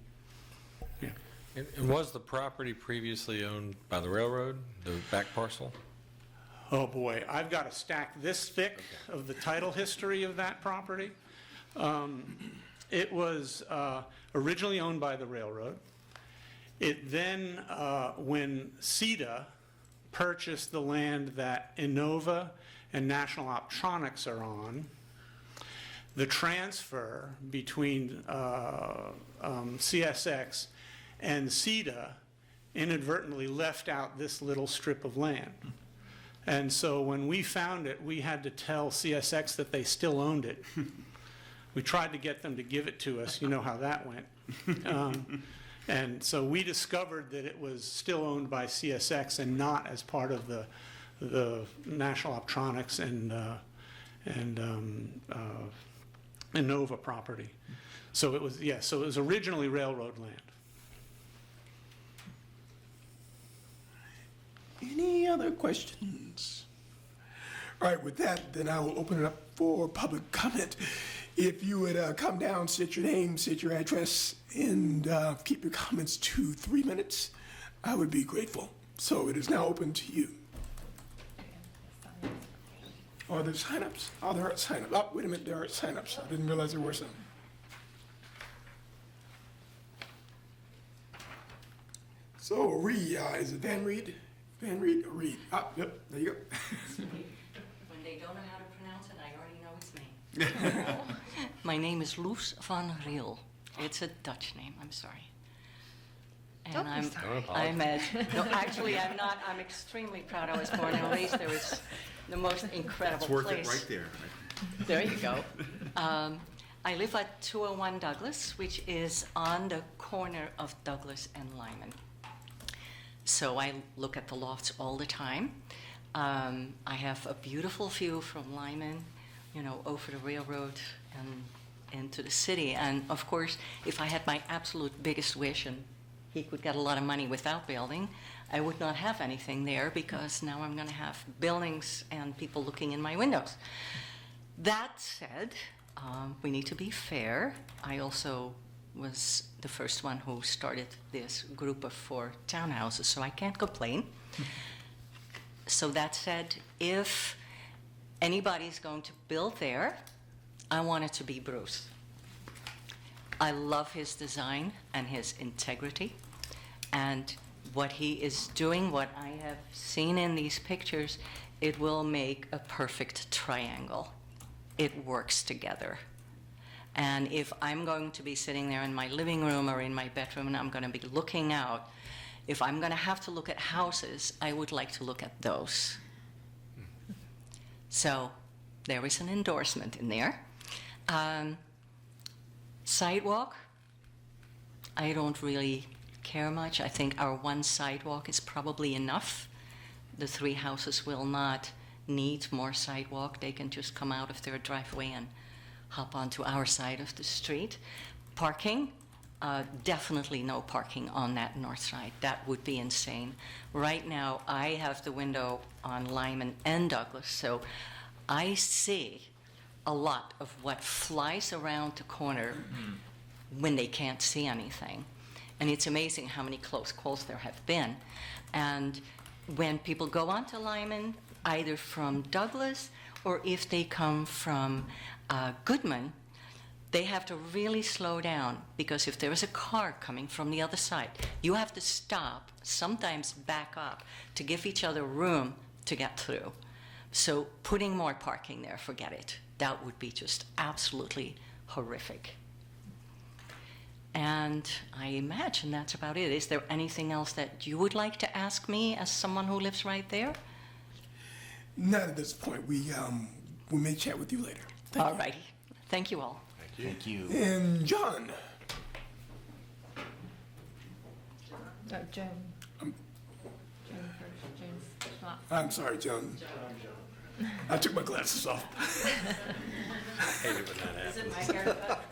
Yeah. And was the property previously owned by the railroad, the back parcel? Oh, boy, I've got a stack this thick of the title history of that property. It was originally owned by the railroad. It then, when CETA purchased the land that Innova and National Optronics are on, the transfer between CSX and CETA inadvertently left out this little strip of land. And so when we found it, we had to tell CSX that they still owned it. We tried to get them to give it to us. You know how that went. And so we discovered that it was still owned by CSX and not as part of the National Optronics and Innova property. So it was, so it was originally railroad land. Any other questions? All right, with that, then I will open it up for public comment. If you would come down, state your name, state your address, and keep your comments to 3 minutes, I would be grateful. So it is now open to you. Are there signups? Oh, there are signups. Oh, wait a minute, there are signups. I didn't realize there were some. So, Reed, is it Van Reed? Van Reed or Reed? Ah, yep, there you go. When they don't know how to pronounce it, I already know it's me. My name is Loes van Riel. It's a Dutch name, I'm sorry. And Don't be I'm, sorry. I'm at, no, actually I'm not, I'm extremely proud. I was born and raised there. It's the most incredible It's worth place. it right there. There you go. I live at 201 Douglas, which is on the corner of Douglas and Lyman. So I look at the lofts all the time. I have a beautiful view from Lyman, over the railroad and into the city. And of course, if I had my absolute biggest wish and he could get a lot of money without building, I would not have anything there because now I'm going to have buildings and people looking in my windows. That said, we need to be fair. I also was the first one who started this group of 4 townhouses, so I can't complain. So that said, if anybody's going to build there, I want it to be Bruce. I love his design and his integrity, and what he is doing, what I have seen in these pictures, it will make a perfect triangle. It works together. And if I'm going to be sitting there in my living room or in my bedroom and I'm going to be looking out, if I'm going to have to look at houses, I would like to look at those. So there is an endorsement in there. Sidewalk, I don't really care much. I think our one sidewalk is probably enough. The 3 houses will not need more sidewalk. They can just come out of their driveway and hop onto our side of the street. Parking, definitely no parking on that north side. That would be insane. Right now, I have the window on Lyman and Douglas, so I see a lot of what flies around the corner when they can't see anything. And it's amazing how many close calls there have been. And when people go onto Lyman, either from Douglas or if they come from Goodman, they have to really slow down, because if there is a car coming from the other side, you have to stop, sometimes back up, to give each other room to get through. So putting more parking there, forget it. That would be just absolutely horrific. And I imagine that's about it. Is there anything else that you would like to ask me as someone who lives right there? Not at this point. We may chat with you later. Thank All righty. Thank you all. Thank you. you. And John. Joan. Joan first, James Schwab. I'm sorry, John. I took my glasses off. Is it my haircut?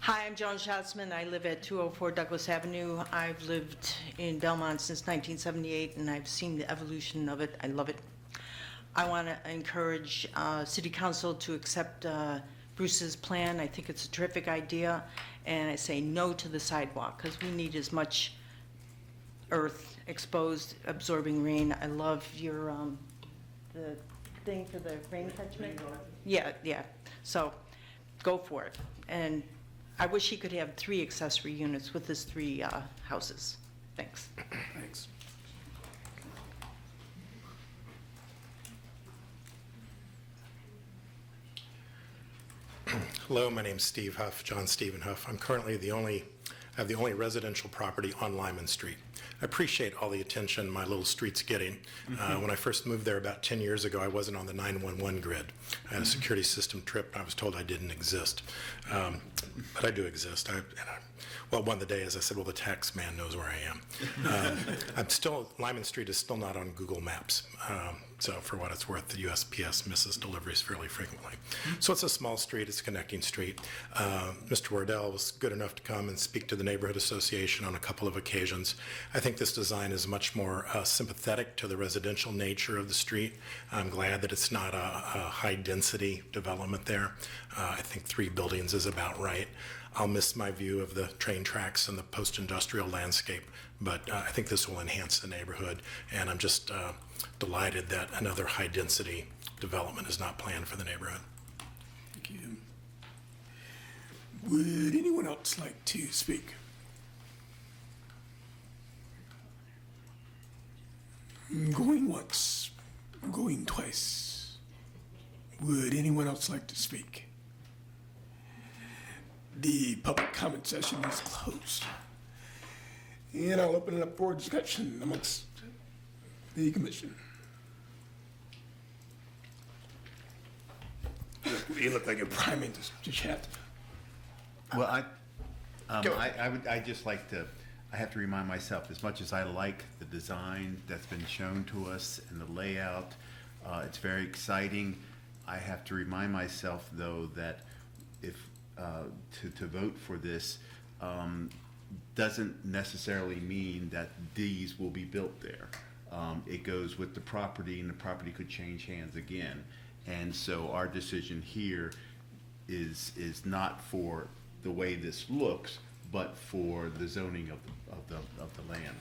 Hi, I'm Joan Schatzman. I live at 204 Douglas Avenue. I've lived in Belmont since 1978, and I've seen the evolution of it. I love it. I want to encourage City Council to accept Bruce's plan. I think it's a terrific idea, and I say no to the sidewalk, because we need as much earth exposed, absorbing rain. I love your, the thing for the rain catchment. Yeah, yeah. So go for it. And I wish he could have 3 accessory units with his 3 houses. Thanks. Thanks. Hello, my name's Steve Huff, John Stephen Huff. I'm currently I have the only residential property on Lyman Street. I appreciate all the attention my little street's getting. When I first moved there about 10 years ago, I wasn't on the 911 grid. I had a security system trip, and I was told I didn't exist. But I do exist. Well, one of the days I said, well, the tax man knows where I am. Lyman Street is still not on Google Maps. So for what it's worth, the USPS misses deliveries fairly frequently. So it's a small street, it's a connecting street. Mr. Wardell was good enough to come and speak to the neighborhood association on a couple of occasions. I think this design is much more sympathetic to the residential nature of the street. I'm glad that it's not a high-density development there. I think 3 buildings is about right. I'll miss my view of the train tracks and the post-industrial landscape, but I think this will enhance the neighborhood, and I'm just delighted that another high-density development is not planned for the neighborhood. Thank you. Would anyone else like to speak? Going once, going twice. Would anyone else like to speak? The public comment session is closed. And I'll open it up for discussion amongst the commission. You look like you're priming to chat. Well, I'd just like to, I have to remind myself, as much as I like the design that's been shown to us and the layout, it's very exciting. I have to remind myself, though, that if to vote for this doesn't necessarily mean that these will be built there. It goes with the property, and the property could change hands again. And so our decision here is not for the way this looks, but for the zoning of the land.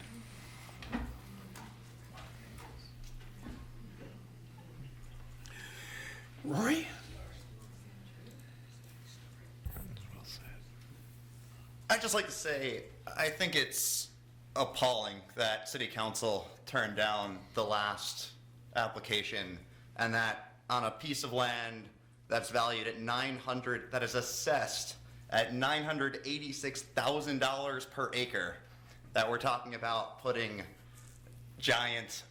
Rory? I'd just like to say, I think it's appalling that City Council turned down the last application, and that on a piece of land that's valued at that is assessed at $986,000 per acre, that we're talking about putting giant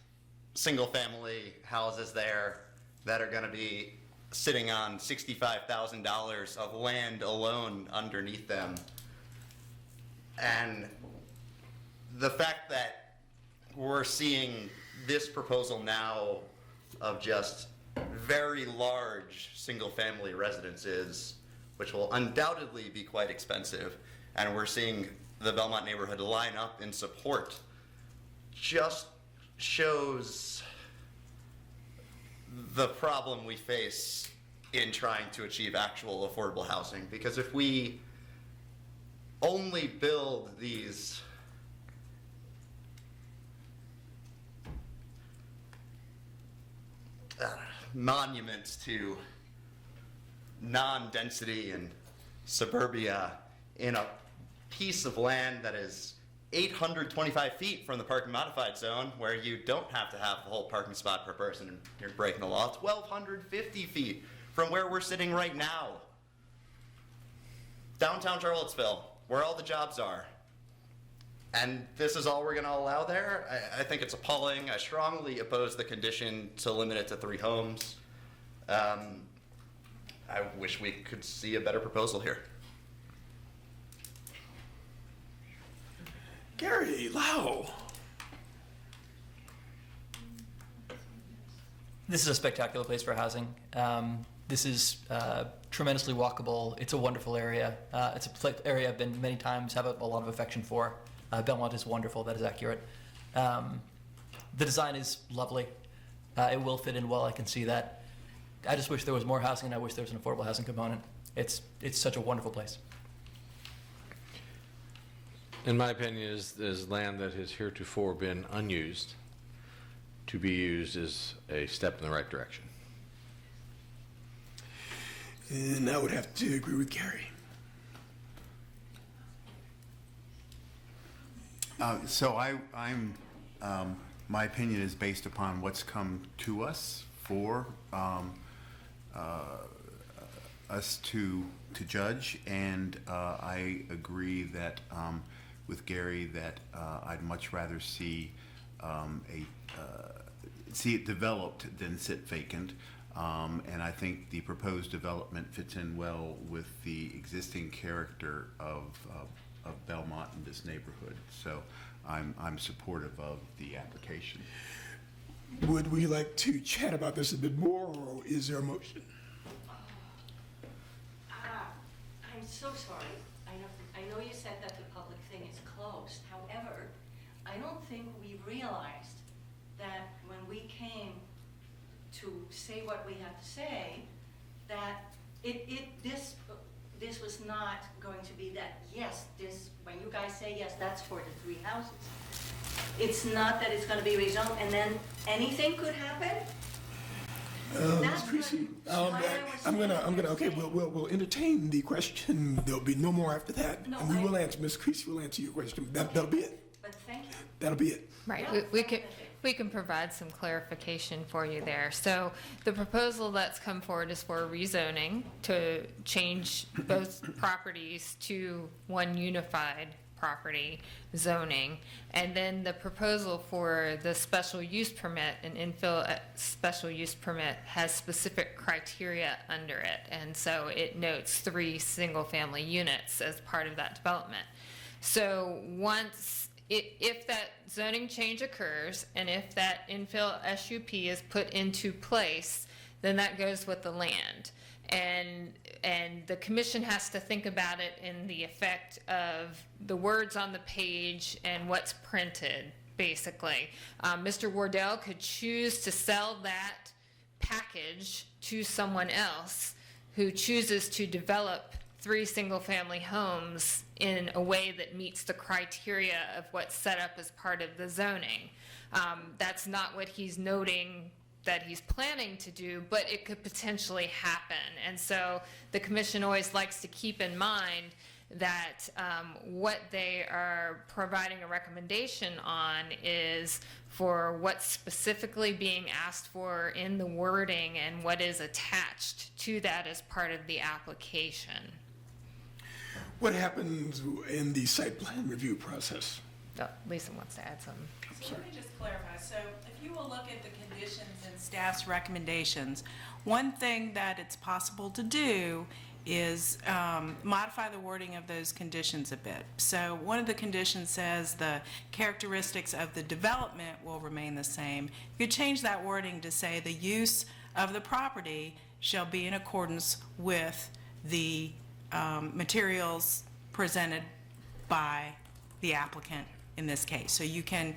single-family houses there that are going to be sitting on $65,000 of land alone underneath them. And the fact that we're seeing this proposal now of just very large single-family residences, which will undoubtedly be quite expensive, and we're seeing the Belmont neighborhood line up in support, just shows the problem we face in trying to achieve actual affordable housing. Because if we only build these monuments to non-density and suburbia in a piece of land that is 825 feet from the parking modified zone, where you don't have to have a whole parking spot per person and you're breaking the law, 1,250 feet from where we're sitting right now. Downtown Charlottesville, where all the jobs are. And this is all we're going to allow there? I think it's appalling. I strongly oppose the condition to limit it to 3 homes. I wish we could see a better proposal here. Gary Lau. This is a spectacular place for housing. This is tremendously walkable. It's a wonderful area. It's a area I've been many times, have a lot of affection for. Belmont is wonderful, that is accurate. The design is lovely. It will fit in well, I can see that. I just wish there was more housing, and I wish there was an affordable housing component. It's such a wonderful place. In my opinion, is land that has heretofore been unused to be used is a step in the right direction. And I would have to agree with Gary. My opinion is based upon what's come to us for us to judge, and I agree that with Gary that I'd much rather see see it developed than sit vacant. And I think the proposed development fits in well with the existing character of Belmont in this neighborhood. So I'm supportive of the application. Would we like to chat about this a bit more, or is there a motion? I'm so sorry. I know you said that the public thing is closed. However, I don't think we realized that when we came to say what we had to say, that this was not going to be that, yes, this, when you guys say yes, that's for the 3 houses. It's not that it's going to be rezoned and then anything could happen. Ms. Creasy, okay, we'll entertain the question. There'll be no more after that. No, and we will answer, Ms. Creasy will answer your question. That'll be it. But thank you. That'll be it. Right, we can provide some clarification for you there. So the proposal that's come forward is for rezoning to change both properties to one unified property zoning. And then the proposal for the special use permit, an infill special use permit, has specific criteria under it. And so it notes 3 single-family units as part of that development. So if that zoning change occurs and if that infill SUP is put into place, then that goes with the land. And the commission has to think about it in the effect of the words on the page and what's printed, basically. Mr. Wardell could choose to sell that package to someone else who chooses to develop 3 single-family homes in a way that meets the criteria of what's set up as part of the zoning. That's not what he's noting that he's planning to do, but it could potentially happen. And so the commission always likes to keep in mind that what they are providing a recommendation on is for what's specifically being asked for in the wording and what is attached to that as part of the application. What happens in the site plan review process? Lisa wants to add something. So let me just clarify. So if you will look at the conditions and staff's recommendations, one thing that it's possible to do is modify the wording of those conditions a bit. So one of the conditions says the characteristics of the development will remain the same. You could change that wording to say the use of the property shall be in accordance with the materials presented by the applicant in this case. So you can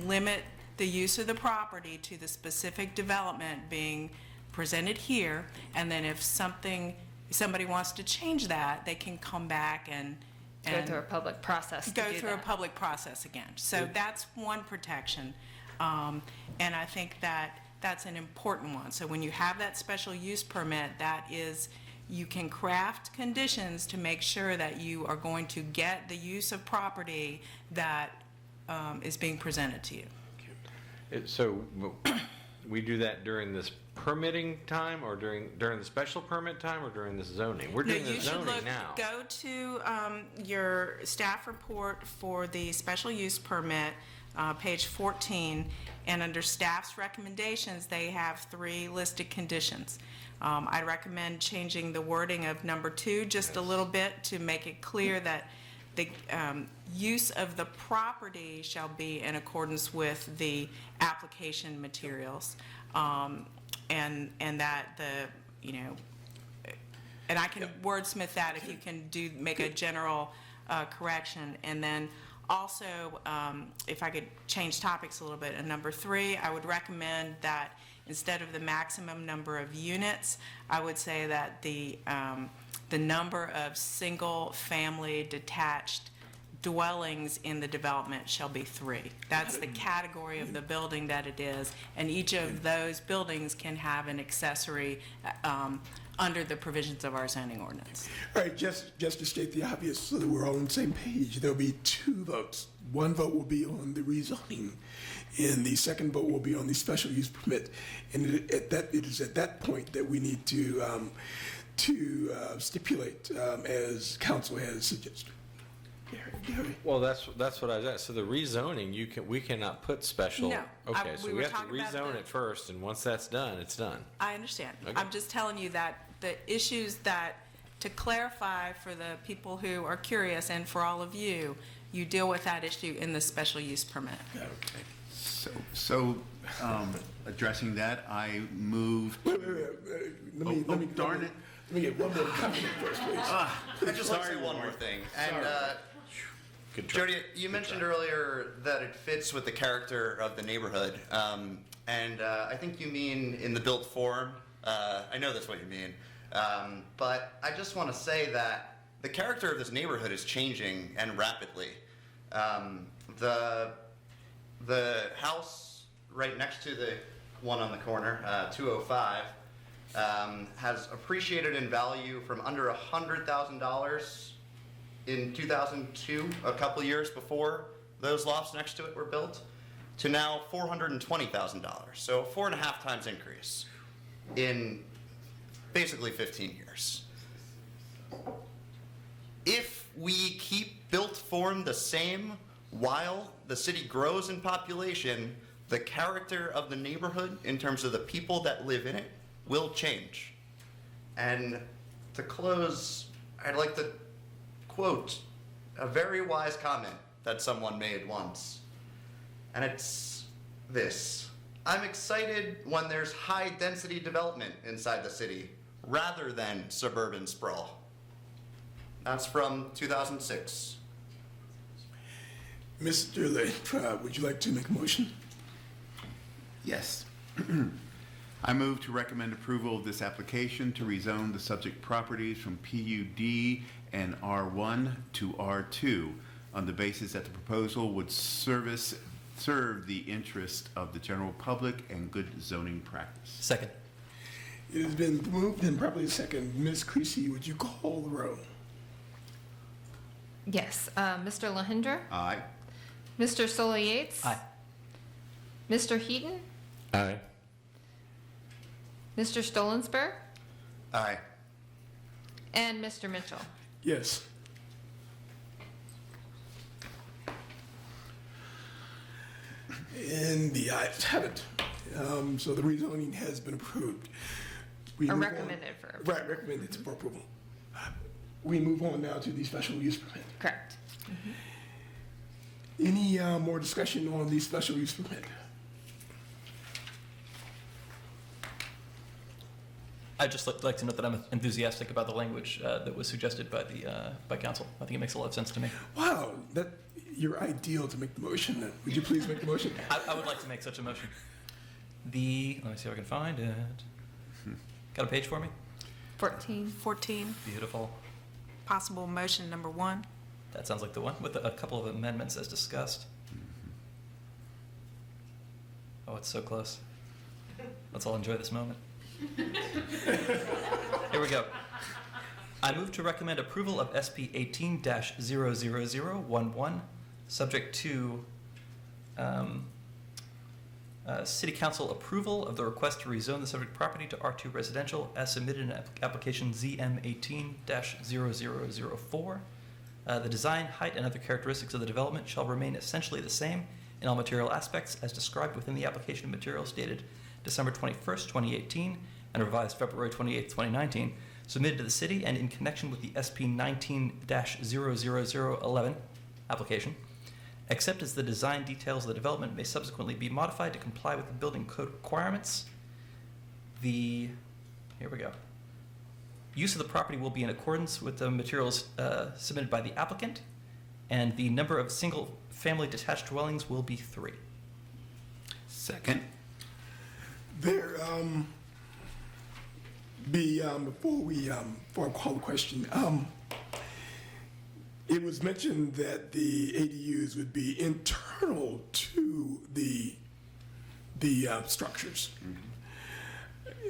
limit the use of the property to the specific development being present it here, and then if somebody wants to change that, they can come back and Go through a public process to go do through a that. public process again. So that's one protection. And I think that that's an important one. So when you have that special use permit, that is, you can craft conditions to make sure that you are going to get the use of property that is being presented to you. So we do that during this permitting time, or during the special permit time, or during this zoning? We're doing the zoning now. Go to your staff report for the special use permit, page 14, and under staff's recommendations, they have 3 listed conditions. I recommend changing the wording of number 2 just a little bit to make it clear that the use of the property shall be in accordance with the application materials, and that and I can wordsmith that if you can make a general correction. And then also, if I could change topics a little bit, in number 3, I would recommend that instead of the maximum number of units, I would say that the number of single-family detached dwellings in the development shall be 3. That's the category of the building that it is, and each of those buildings can have an accessory under the provisions of our zoning ordinance. All right, just to state the obvious so that we're all on the same page, there'll be 2 votes. One vote will be on the rezoning, and the second vote will be on the special use permit. And it is at that point that we need to stipulate, as council has suggested. Gary. Well, that's what I was at. So the rezoning, we cannot put special. No, Okay, so we we were have to talking about rezone the- it first, and once that's done, it's done. I understand. Okay. I'm just telling you that the issues that, to clarify for the people who are curious and for all of you, you deal with that issue in the special use permit. So, addressing that, I move. Wait. Let me darn it. Let me get one more comment first, please. I'd just like to say one more thing. And Jody, you mentioned earlier that it fits with the character of the neighborhood. And I think you mean in the built form. I know that's what you mean. But I just want to say that the character of this neighborhood is changing, and rapidly. The house right next to the one on the corner, 205, has appreciated in value from under $100,000 in 2002, a couple years before those lofts next to it were built, to now $420,000. So a 4.5 times increase in basically 15 years. If we keep built form the same while the city grows in population, the character of the neighborhood in terms of the people that live in it will change. And to close, I'd like to quote a very wise comment that someone made once. And it's this: I'm excited when there's high density development inside the city rather than suburban sprawl. That's from 2006. Mr. Lathrope, would you like to make a motion? Yes. I move to recommend approval of this application to rezone the subject properties from PUD and R1 to R2 on the basis that the proposal would serve the interest of the general public and good zoning practice. Second. It has been moved and probably second. Ms. Creasy, would you call the roll? Yes, Mr. Lahindra, Aye. Mr. Solo Yates. Aye. Mr. Heaton, Aye. Mr. Stolensberg, Aye. and Mr. Mitchell. Yes. And the ayes have it. So the rezoning has been approved. We Or move on- recommended for approval. Right, recommended for approval. We move on now to the special use permit. Correct. Any more discussion on the special use permit? I'd just like to note that I'm enthusiastic about the language that was suggested by council. I think it makes a lot of sense to me. Wow, you're ideal to make the motion. Would you please make the motion? I would like to make such a motion. Let me see if I can find it. Got a page for me? 14. 14, Beautiful. possible motion number 1. That sounds like the one with a couple of amendments as discussed. Oh, it's so close. Let's all enjoy this moment. Here we go. I move to recommend approval of SP 18-00011, subject to City Council approval of the request to rezone the subject property to R2 residential as submitted in application ZM 18-0004. The design, height, and other characteristics of the development shall remain essentially the same in all material aspects as described within the application materials dated December 21st, 2018, and revised February 28th, 2019, submitted to the city and in connection with the SP 19-00011 application, except as the design details of the development may subsequently be modified to comply with the building code requirements. Here we go. Use of the property will be in accordance with the materials submitted by the applicant, and the number of single-family detached dwellings will be 3. Second. Before I call the question, it was mentioned that the ADUs would be internal to the structures.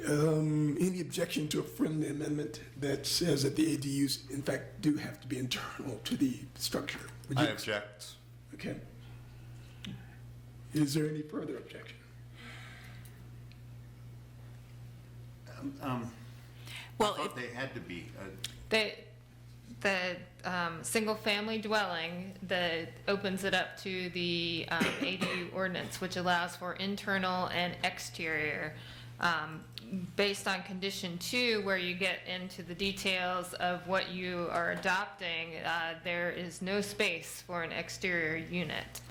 Any objection to a friendly amendment that says that the ADUs, in fact, do have to be internal to the structure? Would you I object. Okay. Is there any further objection? Well, I thought they had to be. The single-family dwelling that opens it up to the ADU ordinance, which allows for internal and exterior. Based on condition 2, where you get into the details of what you are adopting, there is no space for an exterior unit.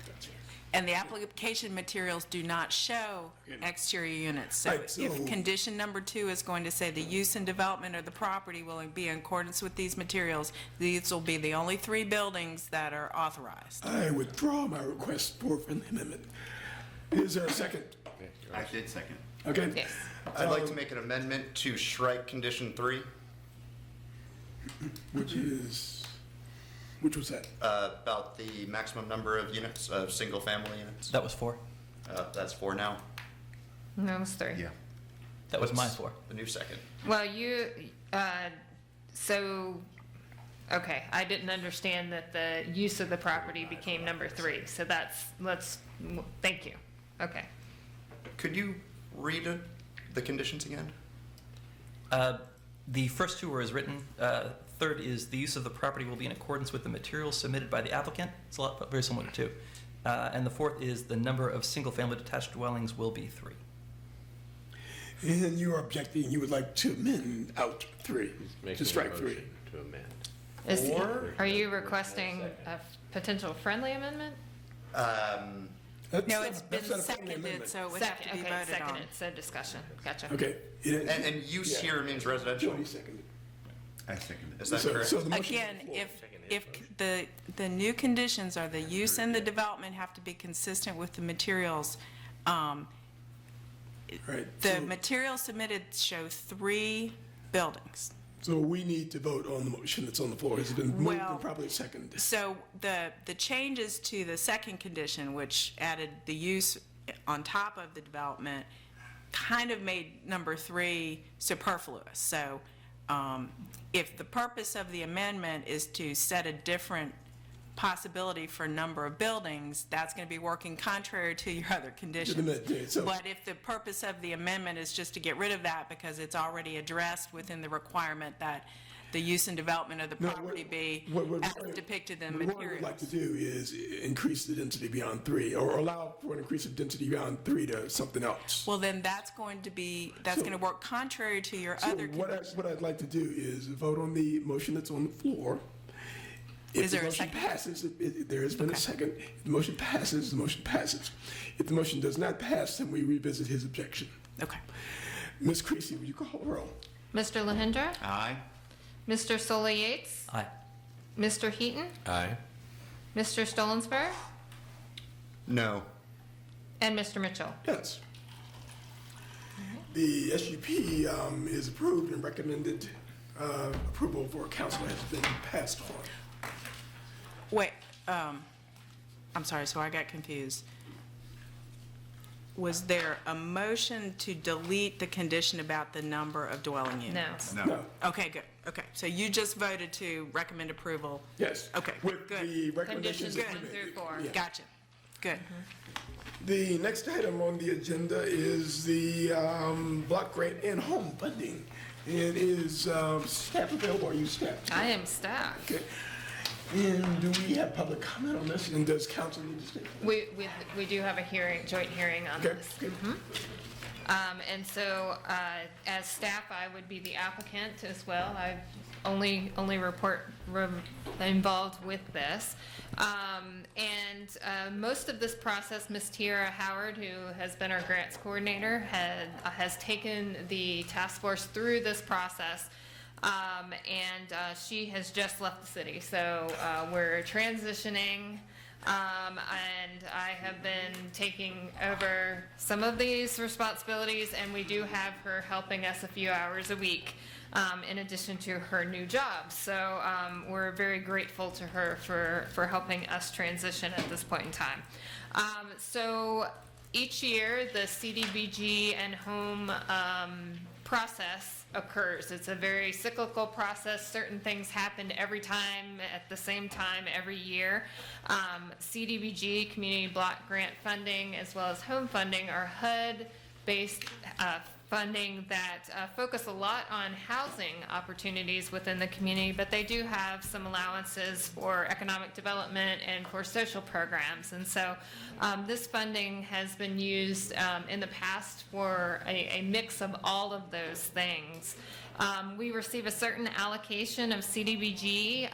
And the application materials do not show exterior units. So Right, so- if condition number 2 is going to say the use and development of the property will be in accordance with these materials, these will be the only 3 buildings that are authorized. I withdraw my request for a friendly amendment. Is there a second? I did second. Okay. Yes. I'd like to make an amendment to strike condition 3, Which was that? about the maximum number of units, of single-family units. That was 4. That's 4 now. No, it's 3. Yeah. That was my 4. The new second. Well, okay, I didn't understand that the use of the property became number 3, so thank you. Okay. Could you read the conditions again? The first 2 were as written. Third is the use of the property will be in accordance with the materials submitted by the applicant. It's very similar to 2. And the 4th is the number of single-family detached dwellings will be 3. And you are objecting, you would like to amend out 3, Making to a strike 3. motion to amend. Are you requesting a potential friendly amendment? No, it's been That's not a friendly seconded, amendment. so it would have to be Okay, voted on. seconded, so discussion. Gotcha. Okay. And use here means residential. Jody seconded. I seconded. Is that So- correct? so the motion Again, on the floor. if the new conditions are the use and the development have to be consistent with the materials, Right. the materials submitted show 3 buildings. So we need to vote on the motion that's on the floor. Has it been moved Well- and properly seconded? So the changes to the second condition, which added the use on top of the development, kind of made number 3 superfluous. So if the purpose of the amendment is to set a different possibility for number of buildings, that's going to be working contrary to your other conditions. So- But if the purpose of the amendment is just to get rid of that because it's already addressed within the requirement that the use and development of the No, property be what as depicted in the what we would like materials. to do is increase the density beyond 3, or allow for an increase of density beyond 3 to something else. Well, then that's going to work contrary to your So other conditions. what I'd like to do is vote on the motion that's on the floor. If Is there the a motion second? passes, there has been a Okay. second. If the motion passes, the motion passes. If the motion does not pass, then we revisit his objection. Okay. Ms. Creasy, would you call the roll? Mr. Lahindra? Aye. Mr. Sola Yates? Aye. Mr. Heaton? Aye. Mr. Stolensberg? No. And Mr. Mitchell? Yes. the SUP is approved and recommended approval for council has been passed on. Wait, I'm sorry, so I got confused. Was there a motion to delete the condition about the number of dwelling units? No. Okay, good. Okay, so you just voted to recommend approval? Yes. Okay, With good. the recommendations. Conditions that 1 we through made. 4. Yeah. Gotcha. Good. The next item on the agenda is the block grant and home funding. It is staff available, are you staff? I am staff. Okay. And do we have public comment on this, and does council need to stay? We do have a hearing, joint hearing on Okay, this. good. And so, as staff, I would be the applicant as well. I only involved with this. Most of this process, Ms. Tiara Howard, who has been our grants coordinator, has taken the task force through this process. She has just left the city, so we're transitioning. And I have been taking over some of these responsibilities, and we do have her helping us a few hours a week, in addition to her new job. So we're very grateful to her for helping us transition at this point in time. So each year, the CDBG and home process occurs. It's a very cyclical process. Certain things happen every time at the same time every year. CDBG, Community Block Grant Funding, as well as home funding are HUD-based funding that focus a lot on housing opportunities within the community, but they do have some allowances for economic development and for social programs. And so this funding has been used in the past for a mix of all of those things. We receive a certain allocation of CDBG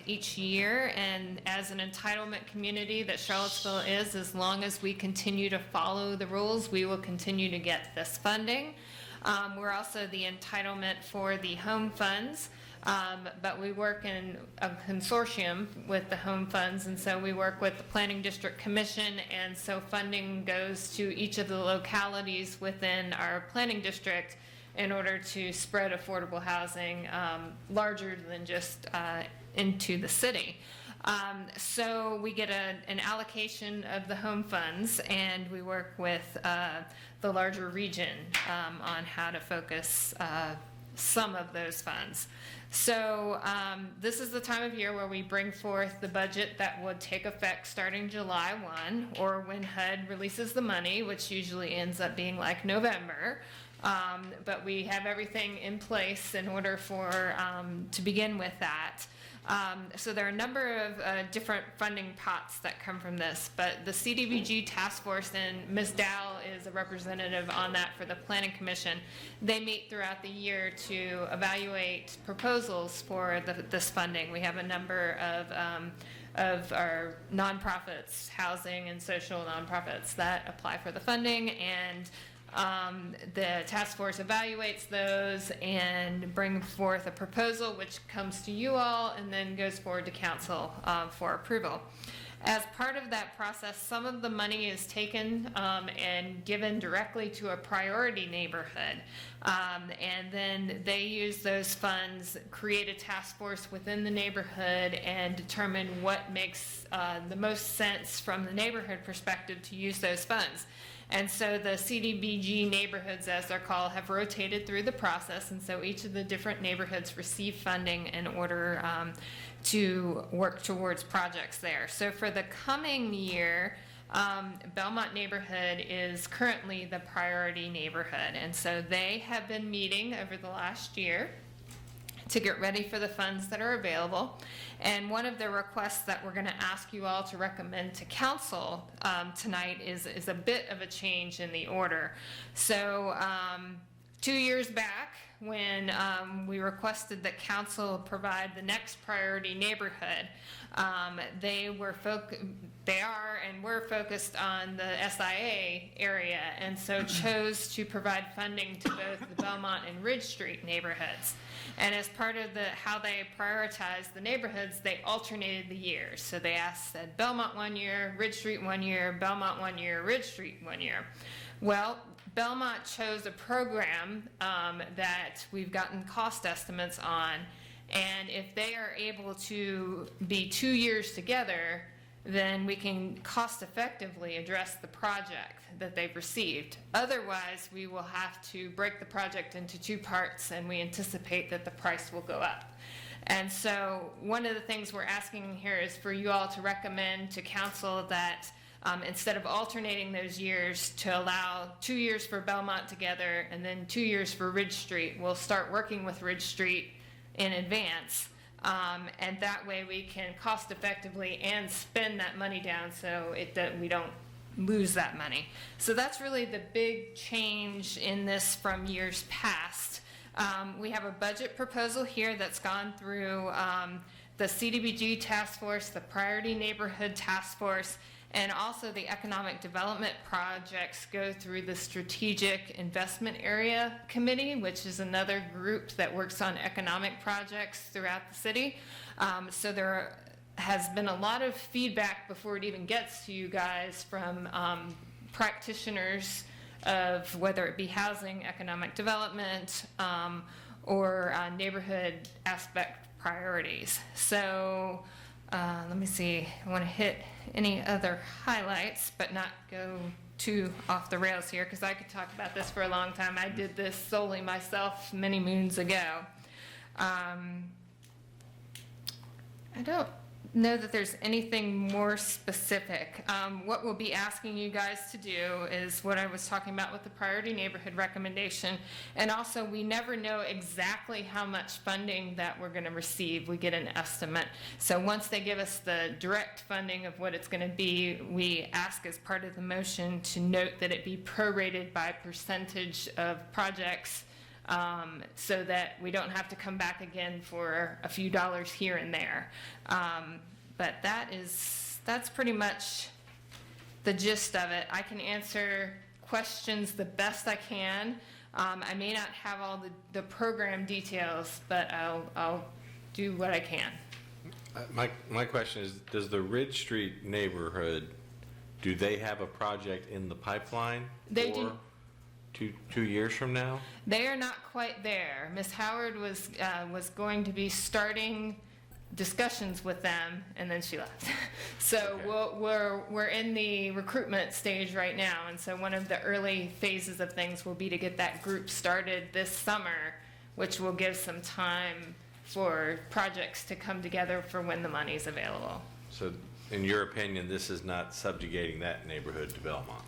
each year, and as an entitlement community that Charlottesville is, as long as we continue to follow the rules, we will continue to get this funding. We're also the entitlement for the home funds, but we work in a consortium with the home funds, and so we work with the Planning District Commission, and so funding goes to each of the localities within our planning district in order to spread affordable housing larger than just into the city. So we get an allocation of the home funds, and we work with the larger region on how to focus some of those funds. So this is the time of year where we bring forth the budget that would take effect starting July 1, or when HUD releases the money, which usually ends up being like November. But we have everything in place in order for to begin with that. So there are a number of different funding pots that come from this, but the CDBG task force, and Ms. Dow is a representative on that for the Planning Commission. They meet throughout the year to evaluate proposals for this funding. We have a number of our nonprofits, housing and social nonprofits that apply for the funding, and the task force evaluates those and brings forth a proposal which comes to you all and then goes forward to council for approval. As part of that process, some of the money is taken and given directly to a priority neighborhood. And then they use those funds, create a task force within the neighborhood, and determine what makes the most sense from the neighborhood perspective to use those funds. And so the CDBG neighborhoods, as they're called, have rotated through the process, and so each of the different neighborhoods receive funding in order to work towards projects there. So for the coming year, Belmont neighborhood is currently the priority neighborhood, and so they have been meeting over the last year to get ready for the funds that are available. And one of the requests that we're going to ask you all to recommend to council tonight is a bit of a change in the order. So 2 years back, when we requested that council provide the next priority neighborhood, they are and were focused on the SIA area, and so chose to provide funding to both the Belmont and Ridge Street neighborhoods. And as part of how they prioritized the neighborhoods, they alternated the years. So they said Belmont 1 year, Ridge Street 1 year, Belmont 1 year, Ridge Street 1 year. Well, Belmont chose a program that we've gotten cost estimates on, and if they are able to be 2 years together, then we can cost effectively address the project that they've received. Otherwise, we will have to break the project into 2 parts, and we anticipate that the price will go up. And so one of the things we're asking here is for you all to recommend to council that instead of alternating those years, to allow 2 years for Belmont together and then 2 years for Ridge Street. We'll start working with Ridge Street in advance. And that way we can cost effectively and spend that money down so we don't lose that money. So that's really the big change in this from years past. We have a budget proposal here that's gone through the CDBG task force, the Priority Neighborhood Task Force, and also the Economic Development Projects go through the Strategic Investment Area Committee, which is another group that works on economic projects throughout the city. So there has been a lot of feedback before it even gets to you guys from practitioners of whether it be housing, economic development, or neighborhood aspect priorities. So let me see, I want to hit any other highlights, but not go too off the rails here, because I could talk about this for a long time. I did this solely myself many moons ago. I don't know that there's anything more specific. What we'll be asking you guys to do is what I was talking about with the priority neighborhood recommendation. And also, we never know exactly how much funding that we're going to receive. We get an estimate. So once they give us the direct funding of what it's going to be, we ask as part of the motion to note that it be prorated by percentage of projects, so that we don't have to come back again for a few dollars here and there. But that's pretty much the gist of it. I can answer questions the best I can. I may not have all the program details, but I'll do what I can. My question is, does the Ridge Street neighborhood, do they have a project in the pipeline? They do. 2 years from now? They are not quite there. Ms. Howard was going to be starting discussions with them, and then she left. So Okay. we're in the recruitment stage right now, and so one of the early phases of things will be to get that group started this summer, which will give some time for projects to come together for when the money's available. So in your opinion, this is not subjugating that neighborhood to Belmont?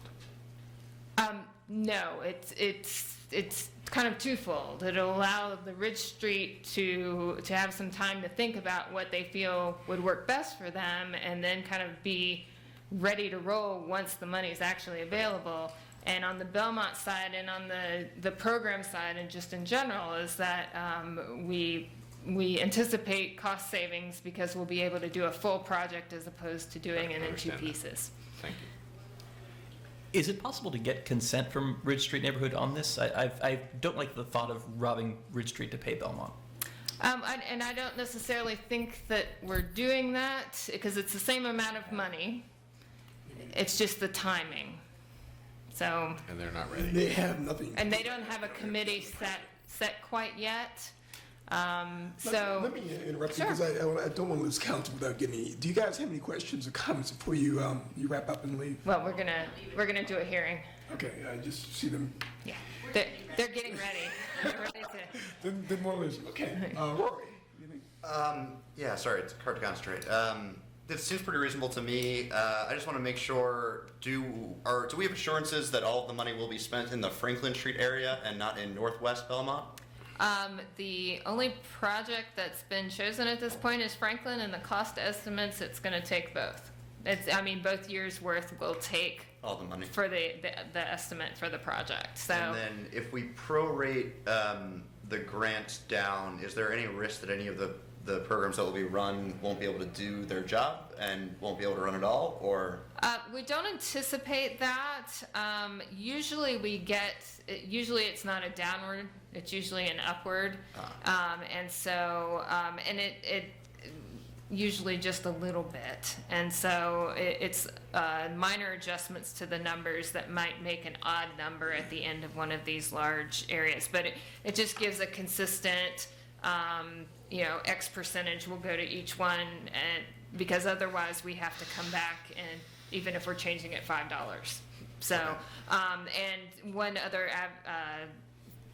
No, it's kind of twofold. It'll allow the Ridge Street to have some time to think about what they feel would work best for them, and then kind of be ready to roll once the money's actually available. And on the Belmont side and on the program side and just in general is that we anticipate cost savings because we'll be able to do a full project as opposed to doing it in 2 pieces. Thank you. Is it possible to get consent from Ridge Street neighborhood on this? I don't like the thought of robbing Ridge Street to pay Belmont. And I don't necessarily think that we're doing that because it's the same amount of money. It's just the timing. So. And they're not ready. They have nothing. And they don't have a committee set quite yet. So. Let me interrupt Sure. you because I don't want to lose count without getting any. Do you guys have any questions or comments before you wrap up and leave? Well, we're gonna do a hearing. Okay, I just see them. Yeah, they're getting ready. They're ready to. Didn't want to lose. Okay, Rory. Yeah, sorry, it's hard to concentrate. This seems pretty reasonable to me. I just want to make sure, do we have assurances that all of the money will be spent in the Franklin Street area and not in Northwest Belmont? The only project that's been chosen at this point is Franklin, and the cost estimates, it's gonna take both. Both years' worth will take All the money. for the estimate for the project, so. And then if we prorate the grants down, is there any risk that any of the programs that will be run won't be able to do their job and won't be able to run at all, or? We don't anticipate that. Usually it's not a downward, it's usually an upward. And so, usually just a little bit. And so it's minor adjustments to the numbers that might make an odd number at the end of one of these large areas. But it just gives a consistent, X percentage will go to each one, and because otherwise we have to come back, and even if we're changing it $5. So, and one other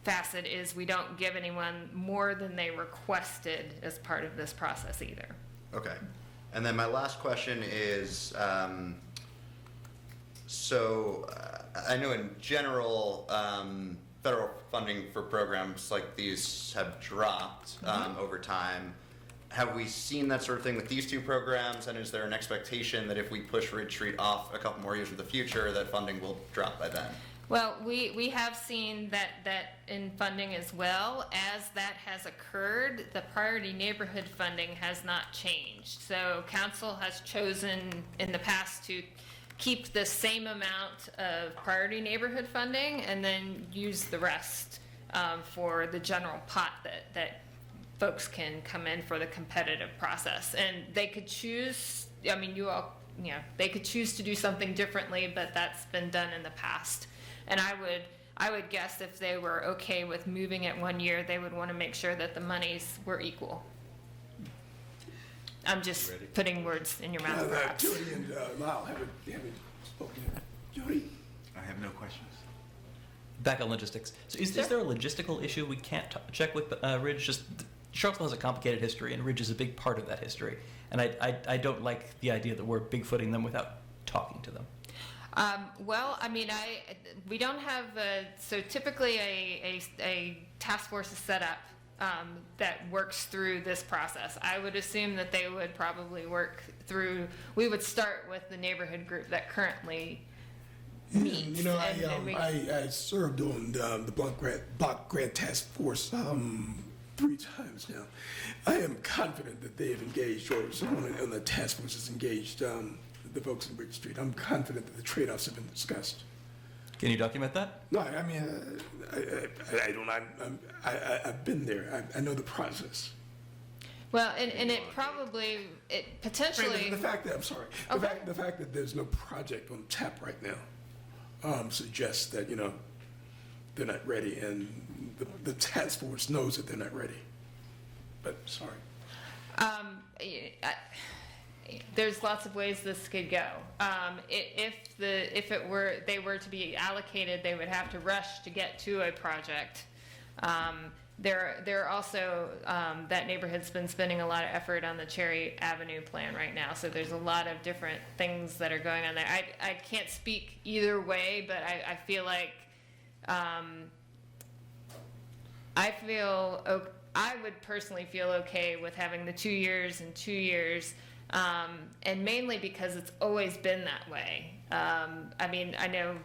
facet is we don't give anyone more than they requested as part of this process either. Okay. And then my last question is, I know in general, federal funding for programs like these have dropped over time. Have we seen that sort of thing with these two programs? And is there an expectation that if we push Ridge Street off a couple more years in the future, that funding will drop by then? Well, we have seen that in funding as well. As that has occurred, the priority neighborhood funding has not changed. So council has chosen in the past to keep the same amount of priority neighborhood funding and then use the rest for the general pot that folks can come in for the competitive process. And they could choose, they could choose to do something differently, but that's been done in the past. And I would guess if they were okay with moving it 1 year, they would want to make sure that the monies were equal. I'm just putting words in your mouth, perhaps. Jody and Lyle haven't spoken yet. Jody? I have no questions. Back on logistics. So is there a logistical issue we can't check with Ridge? Just Charlottesville has a complicated history, and Ridge is a big part of that history. And I don't like the idea that we're Bigfooting them without talking to them. We don't have so typically a task force is set up that works through this process. I would assume that they would probably work through, we would start with the neighborhood group that currently meets. I served on the block grant task force 3 times now. I am confident that they have engaged, or someone on the task force has engaged the folks in Ridge Street. I'm confident that the trade-offs have been discussed. Can you document that? No, I mean, I don't. I've been there. I know the process. Well, and it potentially. The fact that I'm sorry. Okay. The fact that there's no project on tap right now suggests that they're not ready, and the task force knows that they're not ready. But sorry. There's lots of ways this could go. If they were to be allocated, they would have to rush to get to a project. There are also that neighborhood's been spending a lot of effort on the Cherry Avenue plan right now. So there's a lot of different things that are going on there. I can't speak either way, but I feel like I would personally feel okay with having the 2 years and 2 years. And mainly because it's always been that way. I know,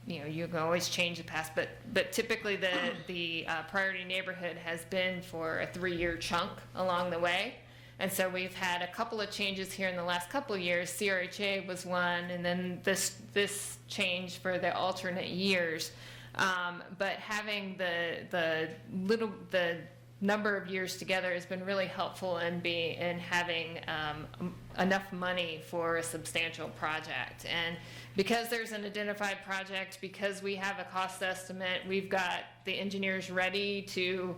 you can always change the past, but typically the priority neighborhood has been for a 3-year chunk along the way. And so we've had a couple of changes here in the last couple of years. CRHA was one, and then this change for the alternate years. But having the number of years together has been really helpful in having enough money for a substantial project. And because there's an identified project, because we have a cost estimate, we've got the engineers ready to,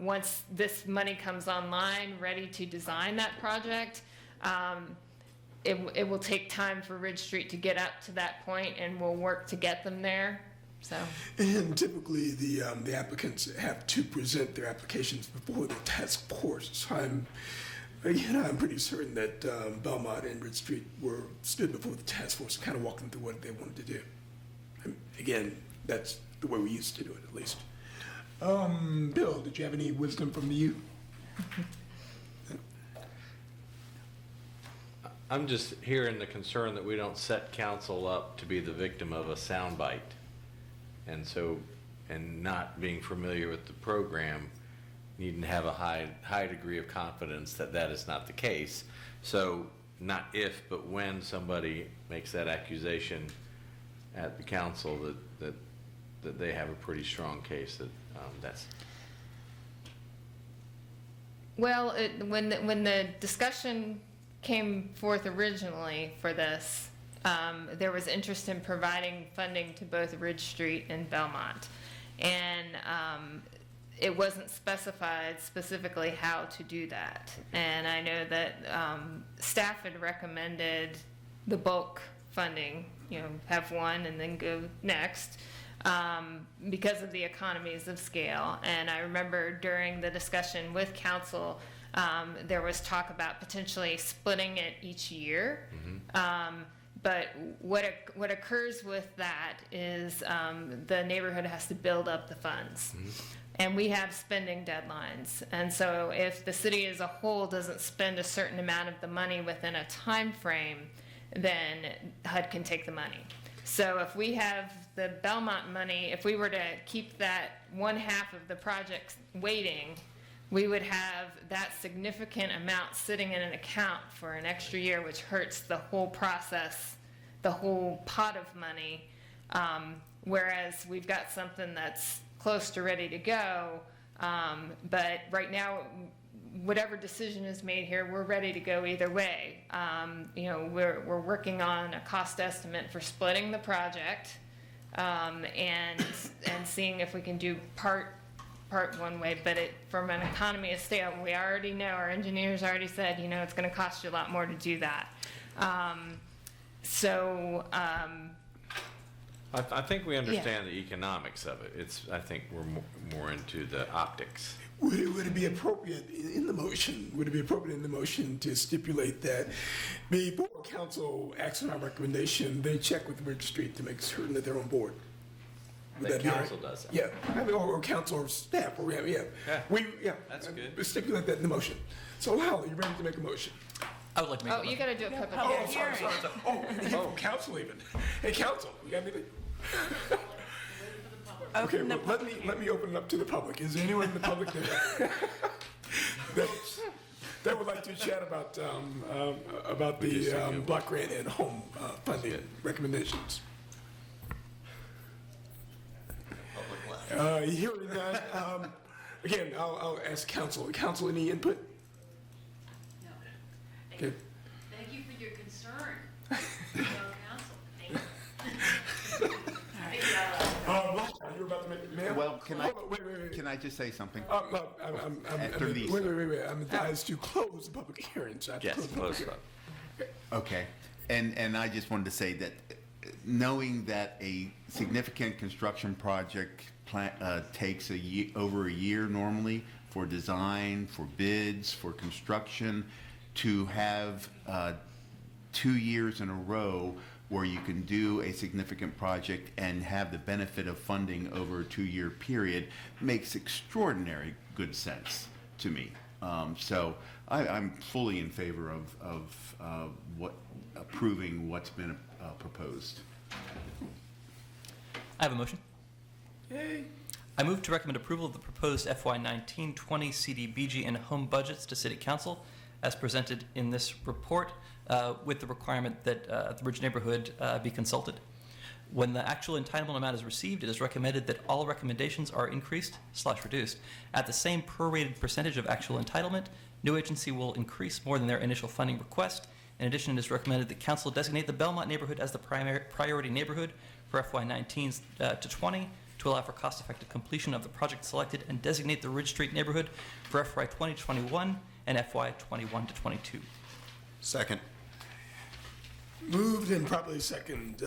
once this money comes online, ready to design that project. It will take time for Ridge Street to get up to that point, and we'll work to get them there. So. And typically, the applicants have to present their applications before the task force. So I'm pretty certain that Belmont and Ridge Street stood before the task force and kind of walked them through what they wanted to do. And again, that's the way we used to do it, at least. Bill, did you have any wisdom from you? I'm just hearing the concern that we don't set council up to be the victim of a soundbite. And not being familiar with the program, needing to have a high degree of confidence that that is not the case. So not if, but when somebody makes that accusation at the council that they have a pretty strong case that's. Well, when the discussion came forth originally for this, there was interest in providing funding to both Ridge Street and Belmont. And it wasn't specified specifically how to do that. And I know that staff had recommended the bulk funding, have one and then go next, because of the economies of scale. And I remember during the discussion with council, there was talk about potentially splitting it each year. But what occurs with that is the neighborhood has to build up the funds. And we have spending deadlines. And so if the city as a whole doesn't spend a certain amount of the money within a time frame, then HUD can take the money. So if we have the Belmont money, if we were to keep that one half of the project waiting, we would have that significant amount sitting in an account for an extra year, which hurts the whole process, the whole pot of money. Whereas we've got something that's close to ready to go. But right now, whatever decision is made here, we're ready to go either way. We're working on a cost estimate for splitting the project, and seeing if we can do part one way, but from an economy of scale, we already know, our engineers already said, it's going to cost you a lot more to do that. I think we understand the economics of it. I think we're more into the optics. Would it be appropriate in the motion? Would it be appropriate in the motion to stipulate that before council acts on our recommendation, they check with Ridge Street to make certain that they're on board? Would The that be all right? council does that. Yeah, or council or staff, or That's good. Stipulate that in the motion. So Hal, are you ready to make a motion? I would like to make a Oh, you motion. got to do a public Oh, hearing. sorry. Council even. Hey, council, you got anything? Okay, Open the well, let me open it up to the public. Is there anyone in the public that would like to chat about the block grant and home funding recommendations? Hearing none. Again, I'll ask council. Council, any input? No. Okay. Thank you for your concern, fellow council. Thank you. You were about to make, ma'am? Well, Wait. can I just say something? After these. Wait. I'm advised to close the public hearing. So I have to Yes, close the public close hearing. Okay, and I just wanted to say that knowing that a significant construction project takes over a year normally for design, for bids, for construction, to have 2 years in a row where you can do a significant project and have the benefit of funding over a 2-year period makes extraordinary good sense to me. So I'm fully in favor of approving what's been proposed. I have a motion. Yay. I move to recommend approval of the proposed FY19-20 CDBG and home budgets to City Council as presented in this report, with the requirement that the Ridge neighborhood be consulted. When the actual entitlement amount is received, it is recommended that all recommendations are increased/reduced at the same prorated percentage of actual entitlement. No agency will increase more than their initial funding request. In addition, it is recommended that Council designate the Belmont neighborhood as the priority neighborhood for FY19 to 20 to allow for cost-effective completion of the project selected, and designate the Ridge Street neighborhood for FY 2021 and FY 21 to 22. Second. Moved and properly second.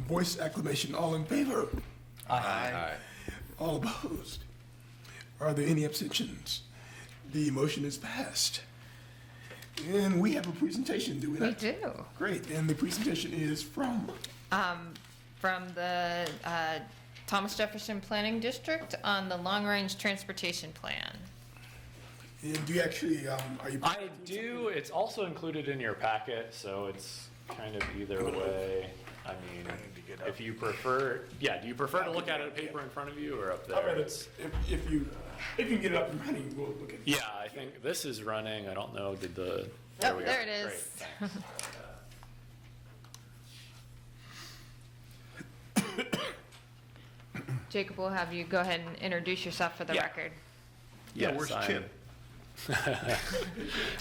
Voice acclamation. All in favor? Aye. All opposed? Are there any abstentions? The motion is passed. And we have a presentation, do we We not? do. Great. And the presentation is from? From the Thomas Jefferson Planning District on the long-range transportation plan. And do you actually, are you? I do. It's also included in your packet, so it's kind of either way. I mean, if you prefer, do you prefer to look at a paper in front of you or up there? How about if you can get it up and running, we'll look at it. Yeah, I think this is running. I don't know, Oh, we go. there it is. Great, thanks. Jacob will have you go ahead and introduce yourself for the Yeah. record. Yeah, Yes, where's I'm- Chip?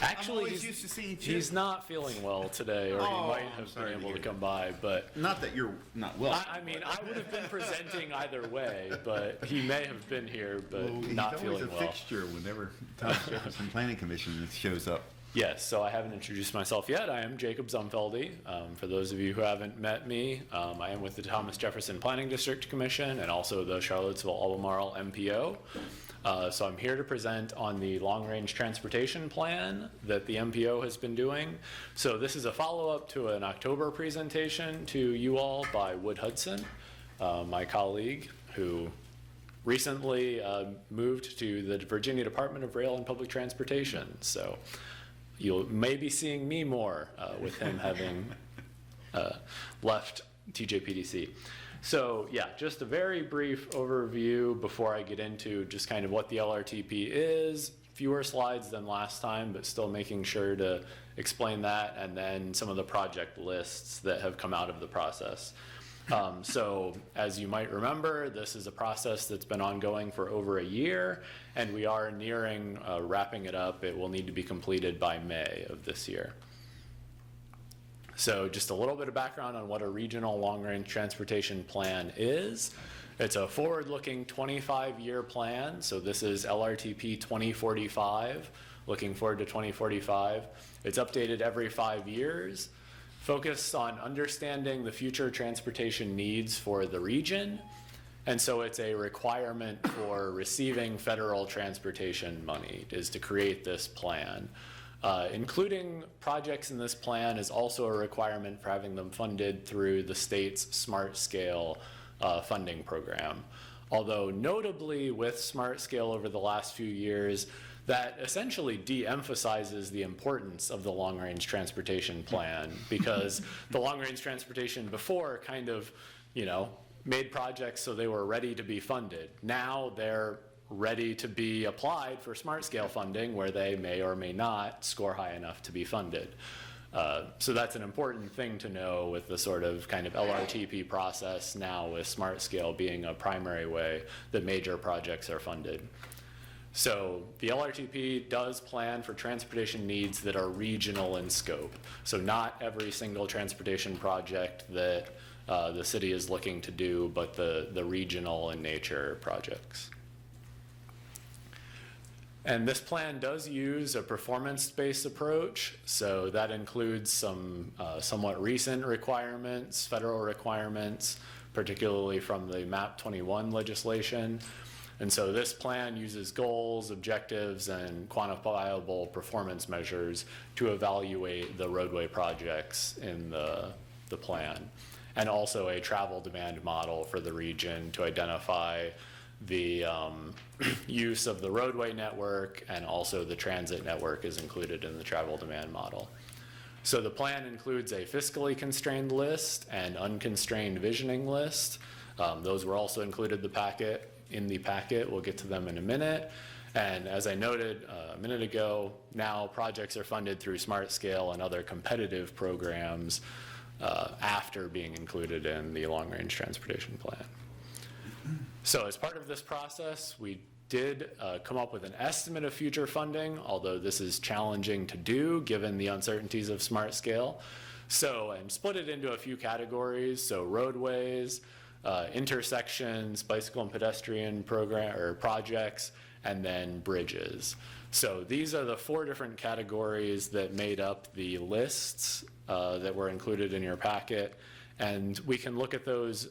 Actually, always used to seeing Chip. he's not feeling well today, or he Oh, might I'm have sorry been to able to hear come by, but Not that you're not well. I mean, I would have been presenting either way, but he may have been here, but Well, not he's always feeling a well. fixture whenever Thomas Jefferson Planning Commission shows up. Yes, so I haven't introduced myself yet. I am Jacob Zumfeldy. For those of you who haven't met me, I am with the Thomas Jefferson Planning District Commission and also the Charlottesville-Albemarle MPO. So I'm here to present on the long-range transportation plan that the MPO has been doing. So this is a follow-up to an October presentation to you all by Wood Hudson, my colleague, who recently moved to the Virginia Department of Rail and Public Transportation. So you'll may be seeing me more with him having left TJPDC. So yeah, just a very brief overview before I get into just kind of what the LRTP is. Fewer slides than last time, but still making sure to explain that, and then some of the project lists that have come out of the process. So as you might remember, this is a process that's been ongoing for over a year, and we are nearing wrapping it up. It will need to be completed by May of this year. So just a little bit of background on what a regional long-range transportation plan is. It's a forward-looking 25-year plan. So this is LRTP 2045, looking forward to 2045. It's updated every 5 years, focused on understanding the future transportation needs for the region. And so it's a requirement for receiving federal transportation money is to create this plan. Including projects in this plan is also a requirement for having them funded through the state's Smart Scale funding program. Although notably with Smart Scale over the last few years, that essentially de-emphasizes the importance of the long-range transportation plan because the long-range transportation before kind of, made projects so they were ready to be funded. Now they're ready to be applied for Smart Scale funding where they may or may not score high enough to be funded. So that's an important thing to know with the sort of kind of LRTP process now with Smart Scale being a primary way that major projects are funded. So the LRTP does plan for transportation needs that are regional in scope. So not every single transportation project that the city is looking to do, but the regional in nature projects. And this plan does use a performance-based approach, so that includes some somewhat recent requirements, federal requirements, particularly from the MAP 21 legislation. And so this plan uses goals, objectives, and quantifiable performance measures to evaluate the roadway projects in the plan, and also a travel demand model for the region to identify the use of the roadway network, and also the transit network is included in the travel demand model. So the plan includes a fiscally constrained list and unconstrained visioning list. Those were also included in the packet. We'll get to them in a minute. And as I noted a minute ago, now projects are funded through Smart Scale and other competitive programs after being included in the long-range transportation plan. So as part of this process, we did come up with an estimate of future funding, although this is challenging to do given the uncertainties of Smart Scale. So, and split it into a few categories. So roadways, intersections, bicycle and pedestrian projects, and then bridges. So these are the 4 different categories that made up the lists that were included in your packet. And we can look at those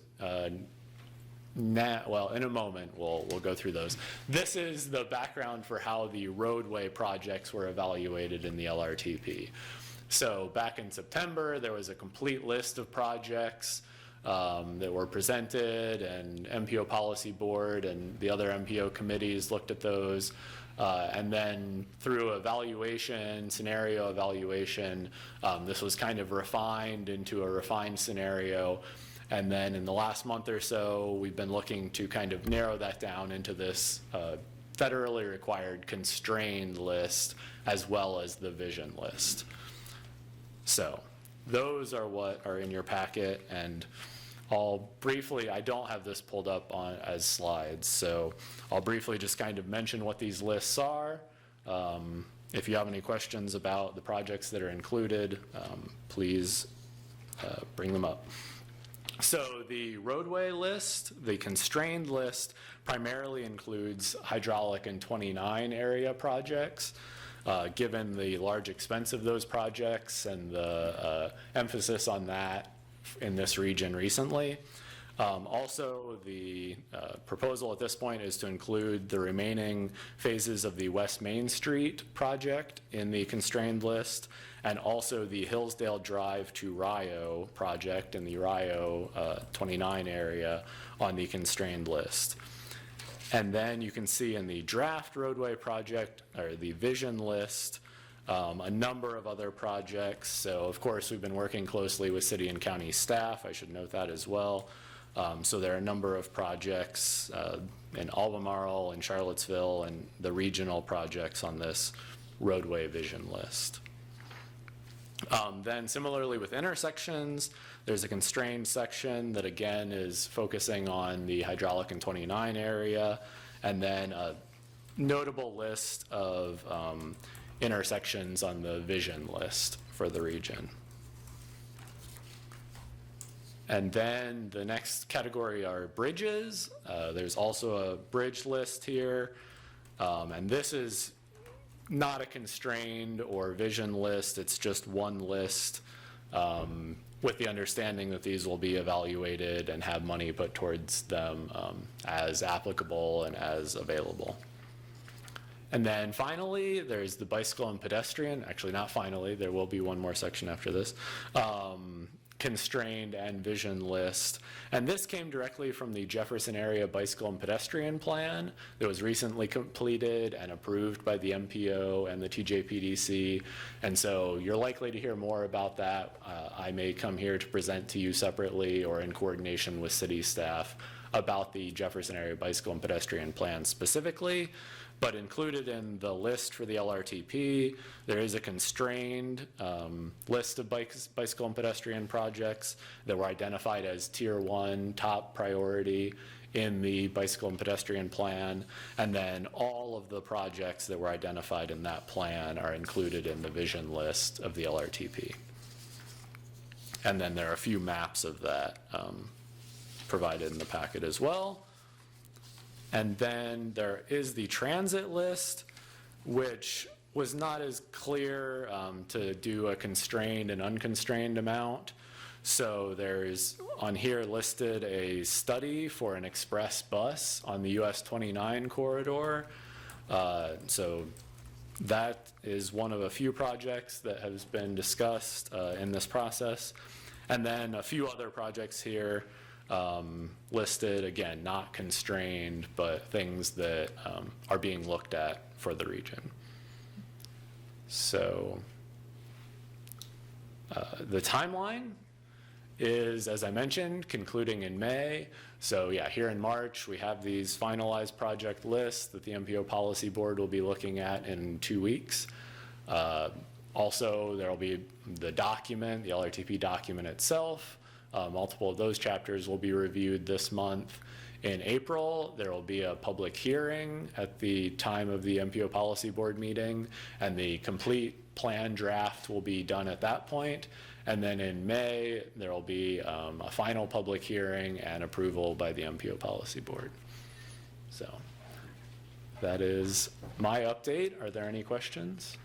well, in a moment, we'll go through those. This is the background for how the roadway projects were evaluated in the LRTP. So back in September, there was a complete list of projects that were presented, and MPO Policy Board and the other MPO committees looked at those. And then through evaluation, scenario evaluation, this was kind of refined into a refined scenario. And then in the last month or so, we've been looking to kind of narrow that down into this federally required constrained list, as well as the vision list. So those are what are in your packet, and I'll briefly, I don't have this pulled up as slides, so I'll briefly just kind of mention what these lists are, If you have any questions about the projects that are included, please bring them up. So the roadway list, the constrained list, primarily includes hydraulic and 29 area projects. Given the large expense of those projects and the emphasis on that in this region recently. Also, the proposal at this point is to include the remaining phases of the West Main Street project in the constrained list, and also the Hillsdale Drive to Rio project in the Rio 29 area on the constrained list. And then you can see in the draft roadway project, or the vision list, a number of other projects. So of course, we've been working closely with city and county staff. I should note that as well. So there are a number of projects in Albemarle and Charlottesville and the regional projects on this roadway vision list. Then similarly with intersections, there's a constrained section that again is focusing on the hydraulic and 29 area, and then a notable list of intersections on the vision list for the region. And then the next category are bridges. There's also a bridge list here, and this is not a constrained or vision list, it's just one list with the understanding that these will be evaluated and have money put towards them as applicable and as available. And then finally, there's the bicycle and pedestrian, actually not finally, there will be one more section after this, constrained and vision list. And this came directly from the Jefferson Area Bicycle and Pedestrian Plan that was recently completed and approved by the MPO and the TJPDC. And so you're likely to hear more about that. I may come here to present to you separately or in coordination with city staff about the Jefferson Area Bicycle and Pedestrian Plan specifically. But included in the list for the LRTP, there is a constrained list of bicycle and pedestrian projects that were identified as Tier 1 top priority in the bicycle and pedestrian plan. And then all of the projects that were identified in that plan are included in the vision list of the LRTP. And then there are a few maps of that provided in the packet as well. And then there is the transit list, which was not as clear to do a constrained and unconstrained amount. So there's on here listed a study for an express bus on the US 29 corridor. So that is one of a few projects that has been discussed in this process. And then a few other projects here listed, again, not constrained, but things that are being looked at for the region. So the timeline is, as I mentioned, concluding in May. So yeah, here in March, we have these finalized project lists that the MPO Policy Board will be looking at in 2 weeks. Also, there will be the document, the LRTP document itself. Multiple of those chapters will be reviewed this month. In April, there will be a public hearing at the time of the MPO Policy Board meeting, and the complete plan draft will be done at that point. And then in May, there will be a final public hearing and approval by the MPO Policy Board. So that is my update. Are there any questions?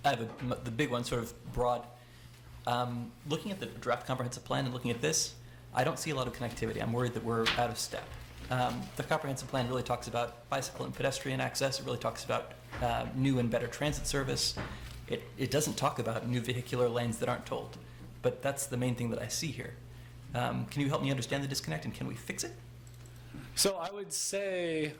I have the big one, sort of broad. Looking at the draft comprehensive plan and looking at this, I don't see a lot of connectivity. I'm worried that we're out of step. The comprehensive plan really talks about bicycle and pedestrian access. It really talks about new and better transit service. It doesn't talk about new vehicular lanes that aren't tolled, but that's the main thing that I see here. Can you help me understand the disconnect, and can we fix it? So I would say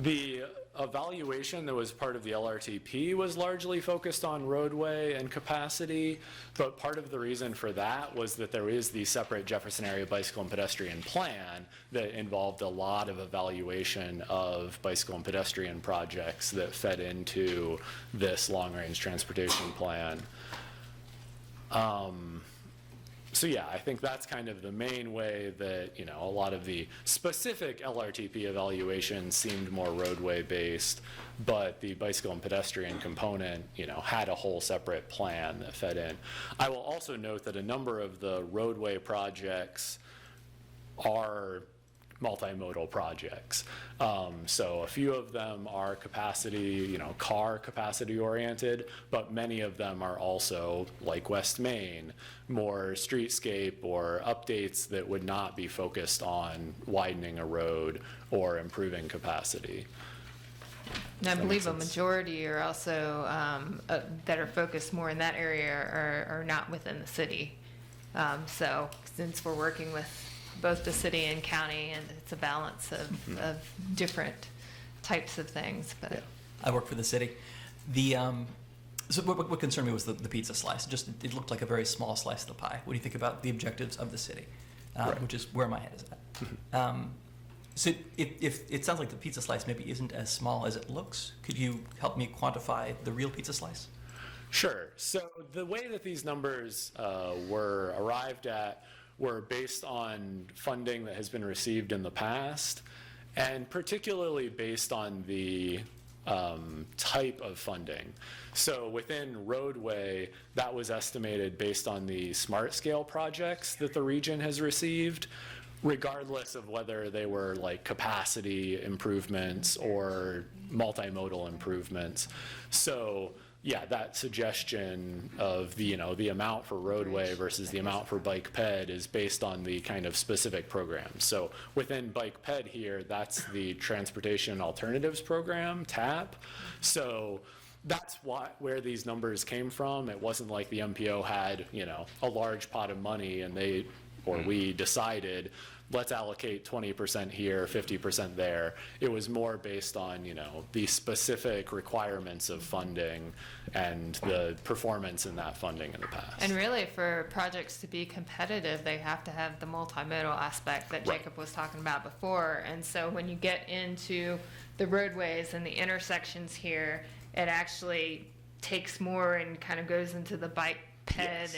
the evaluation that was part of the LRTP was largely focused on roadway and capacity, but part of the reason for that was that there is the separate Jefferson Area Bicycle and Pedestrian Plan that involved a lot of evaluation of bicycle and pedestrian projects that fed into this long-range transportation plan. So yeah, I think that's kind of the main way that, you know, a lot of the specific LRTP evaluations seemed more roadway-based, but the bicycle and pedestrian component, you know, had a whole separate plan that fed in. I will also note that a number of the roadway projects are multimodal projects. So a few of them are capacity, you know, car capacity oriented, but many of them are also, like West Main, more streetscape or updates that would not be focused on widening a road or improving capacity. And I believe a majority are also, that are focused more in that area are not within the city. So since we're working with both the city and county, and it's a balance of different types of things, but. I work for the city. The, so what concerned me was the pizza slice. Just, it looked like a very small slice of the pie. What do you think about the objectives of the city? Which is where my head is at. So if it sounds like the pizza slice maybe isn't as small as it looks, could you help me quantify the real pizza slice? Sure. So the way that these numbers were arrived at were based on funding that has been received in the past, and particularly based on the type of funding. So within roadway, that was estimated based on the smart scale projects that the region has received, regardless of whether they were like capacity improvements or multimodal improvements. So yeah, that suggestion of the, you know, the amount for roadway versus the amount for bike ped is based on the kind of specific programs. So within bike ped here, that's the Transportation Alternatives Program, TAP. So that's where these numbers came from. It wasn't like the MPO had, you know, a large pot of money and they, or we decided, let's allocate 20% here, 50% there. It was more based on, you know, the specific requirements of funding and the performance in that funding in the past. And really, for projects to be competitive, they have to have the multimodal aspect that Jacob was talking about before. And so when you get into the roadways and the intersections here, it actually takes more and kind of goes into the bike ped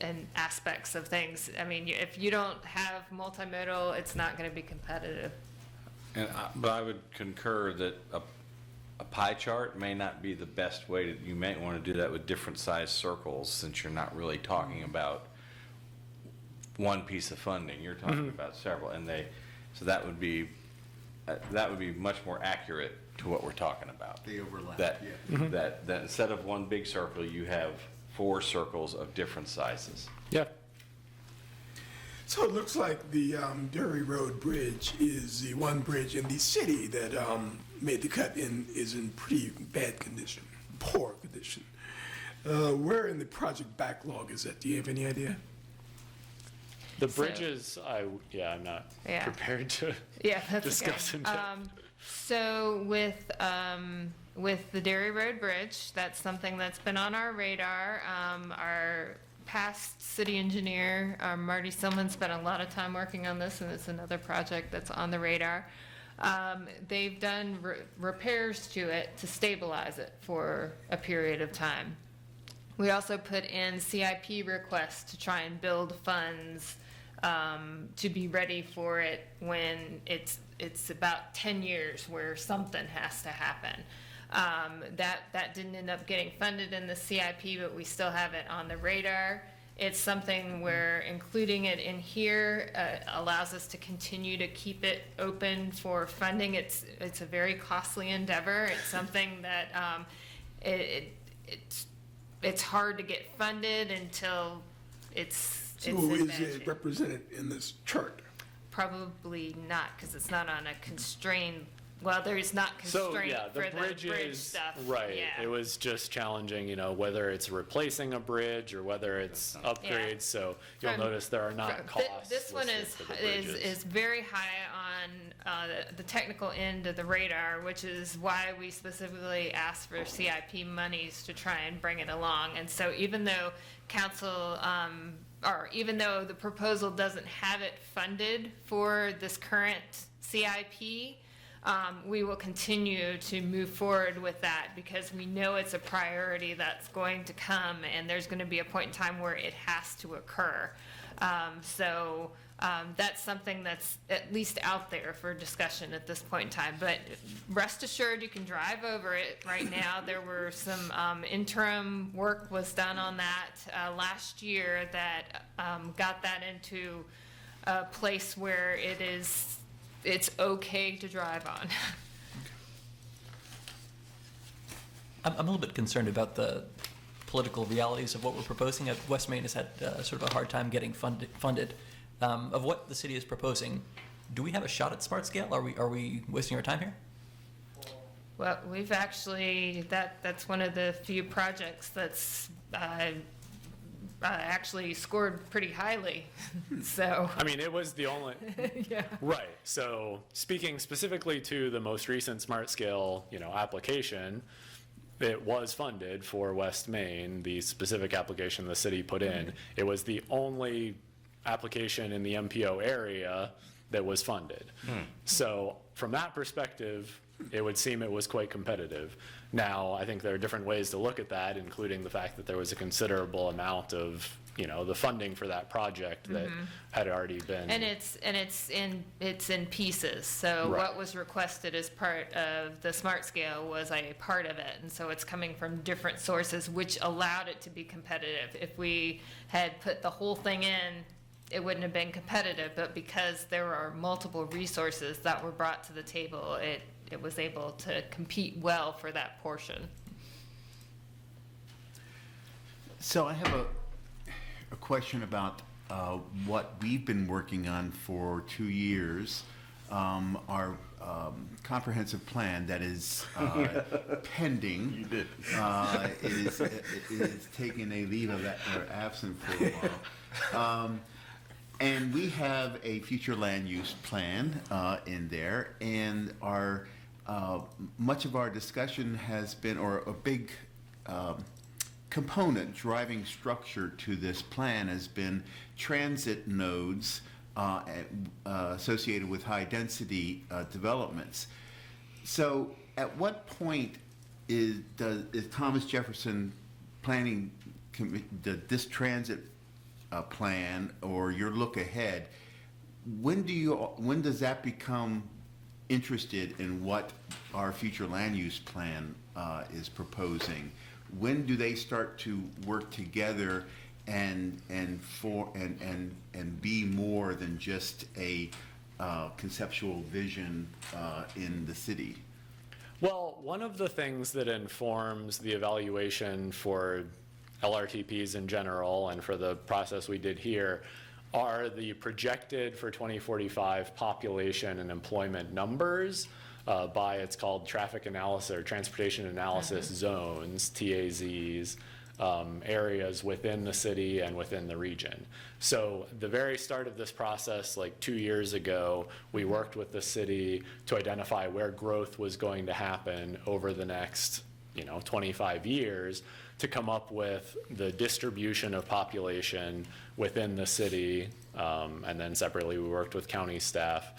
and aspects of things. I mean, if you don't have multimodal, it's not going to be competitive. But I would concur that a pie chart may not be the best way to, you may want to do that with different size circles, since you're not really talking about one piece of funding, you're talking about several, and so that would be much more accurate to what we're talking about. They overlap. That instead of one big circle, you have 4 circles of different sizes. Yeah. So it looks like the Derry Road Bridge is the one bridge in the city that made the cut and is in pretty bad condition, poor condition. Where in the project backlog is that? Do you have any idea? The bridges, I'm not prepared to discuss in depth. So with the Derry Road Bridge, that's something that's been on our radar. Our past city engineer, Marty Silman, spent a lot of time working on this, and it's another project that's on the radar. They've done repairs to it to stabilize it for a period of time. We also put in CIP requests to try and build funds to be ready for it when it's about 10 years where something has to happen. That didn't end up getting funded in the CIP, but we still have it on the radar. It's something where including it in here allows us to continue to keep it open for funding. It's a very costly endeavor. It's something that it's hard to get funded until it's So is it represented in this chart? Probably not, because it's not on a constrained. Well, there's not constraint the for the bridge stuff. Right. Yeah. It was just challenging, you know, whether it's replacing a bridge or whether it's upgrades. So you'll notice there are not costs. This one is very high on the technical end of the radar, which is why we specifically asked for CIP monies to try and bring it along. And so even though council, or even though the proposal doesn't have it funded for this current CIP, we will continue to move forward with that because we know it's a priority that's going to come, and there's going to be a point in time where it has to occur. That's something that's at least out there for discussion at this point in time. But rest assured, you can drive over it right now. There were some interim work was done on that last year that got that into a place where it's okay to drive on. I'm a little bit concerned about the political realities of what we're proposing. West Main has had sort of a hard time getting funded. Of what the city is proposing, do we have a shot at smart scale? Are we wasting our time here? Well, we've actually, that's one of the few projects that's actually scored pretty highly, so. I mean, it was the only, Yeah. right. So speaking specifically to the most recent smart scale, application, it was funded for West Main, the specific application the city put in. It was the only application in the MPO area that was funded. So from that perspective, it would seem it was quite competitive. Now, I think there are different ways to look at that, including the fact that there was a considerable amount of, the funding for that project that had already been. And it's in pieces. So Right. what was requested as part of the smart scale was a part of it. And so it's coming from different sources, which allowed it to be competitive. If we had put the whole thing in, it wouldn't have been competitive, but because there are multiple resources that were brought to the table, it was able to compete well for that portion. So I have a question about what we've been working on for 2 years. Our comprehensive plan that is pending. You did. Is taking a leave of absence for a while. And we have a future land use plan in there, and our much of our discussion has been, or a big component, driving structure to this plan has been transit nodes associated with high density developments. So at what point is Thomas Jefferson planning this transit plan, or your look ahead, when does that become interested in what our future land use plan is proposing? When do they start to work together and be more than just a conceptual vision in the city? Well, one of the things that informs the evaluation for LRTPs in general and for the process we did here are the projected for 2045 population and employment numbers by, it's called traffic analysis or transportation analysis zones, TAZs, areas within the city and within the region. So the very start of this process, like 2 years ago, we worked with the city to identify where growth was going to happen over the next 25 years, to come up with the distribution of population within the city, and then separately we worked with county staff,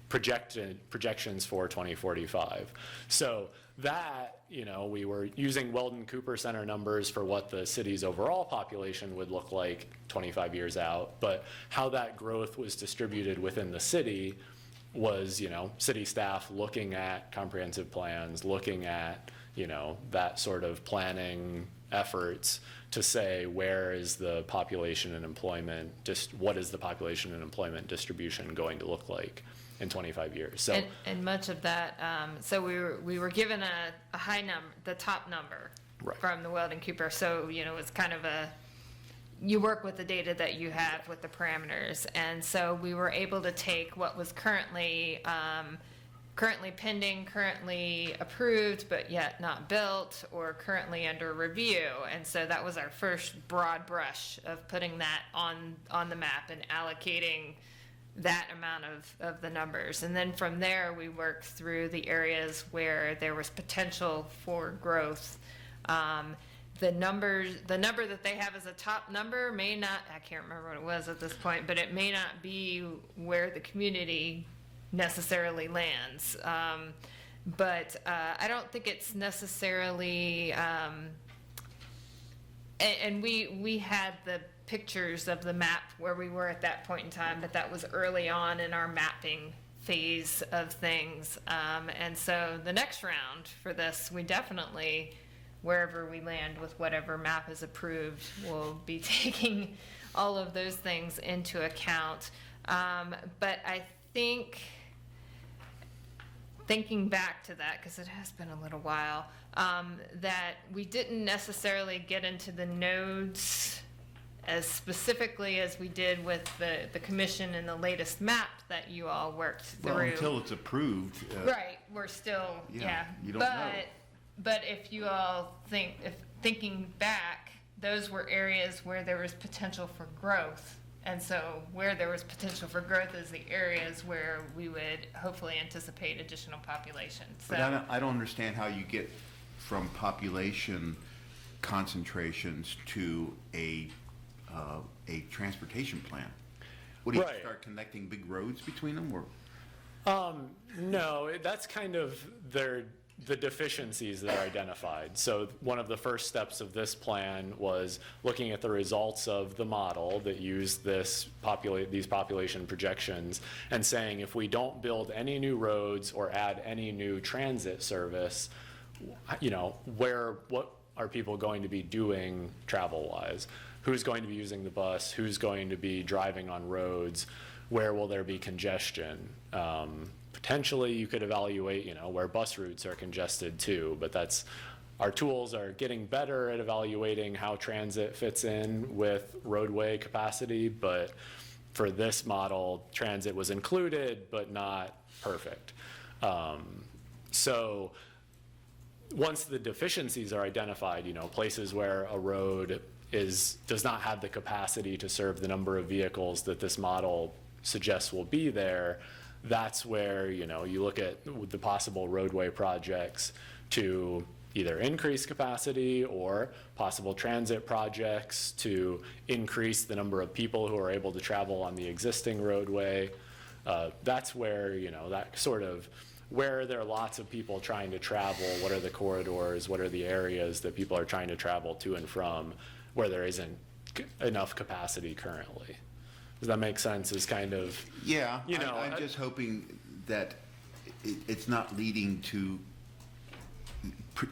projections for 2045. So that, we were using Weldon Cooper Center numbers for what the city's overall population would look like 25 years out, but how that growth was distributed within the city was, city staff looking at comprehensive plans, looking at, that sort of planning efforts to say where is the population and employment, just what is the population and employment distribution going to look like in 25 years. So and much of that, so we were given a high number, the top number from the Weldon Cooper. So it's kind of you work with the data that you have with the parameters, and so we were able to take what was currently pending, currently approved, but yet not built, or currently under review. And so that was our first broad brush of putting that on the map and allocating that amount of the numbers. And then from there, we worked through the areas where there was potential for growth. The number that they have as a top number may not, I can't remember what it was at this point, but it may not be where the community necessarily lands. But I don't think it's necessarily, and we had the pictures of the map where we were at that point in time, but that was early on in our mapping phase of things. And so the next round for this, we definitely, wherever we land with whatever map is approved, will be taking all of those things into account. But I think, thinking back to that, because it has been a little while, that we didn't necessarily get into the nodes as specifically as we did with the commission and the latest map that you all worked through. Well, until it's approved. Right, we're still, yeah. You don't know. But if you all think, if thinking back, those were areas where there was potential for growth. And so where there was potential for growth is the areas where we would hopefully anticipate additional population. So, But I don't understand how you get from population concentrations to a transportation plan. What do you Right. start connecting big roads between them, or? No, that's kind of the deficiencies that are identified. So one of the first steps of this plan was looking at the results of the model that used these population projections and saying if we don't build any new roads or add any new transit service, what are people going to be doing travel-wise? Who's going to be using the bus? Who's going to be driving on roads? Where will there be congestion? Potentially, you could evaluate, where bus routes are congested too, but our tools are getting better at evaluating how transit fits in with roadway capacity, but for this model, transit was included, but not perfect. So once the deficiencies are identified, places where a road does not have the capacity to serve the number of vehicles that this model suggests will be there, that's where, you look at the possible roadway projects to either increase capacity or possible transit projects to increase the number of people who are able to travel on the existing roadway. That's where, that sort of, where there are lots of people trying to travel, what are the corridors, what are the areas that people are trying to travel to and from, where there isn't enough capacity currently. Does that make sense? Is kind of, Yeah, I'm just hoping that it's not leading to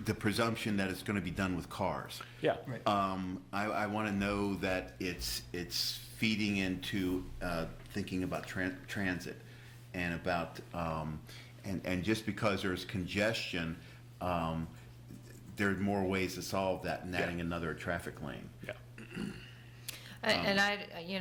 the presumption that it's going to be done with cars. Yeah. Right. I want to know that it's feeding into thinking about transit and about and just because there's congestion, there's more ways to solve that than adding another traffic lane. Yeah. And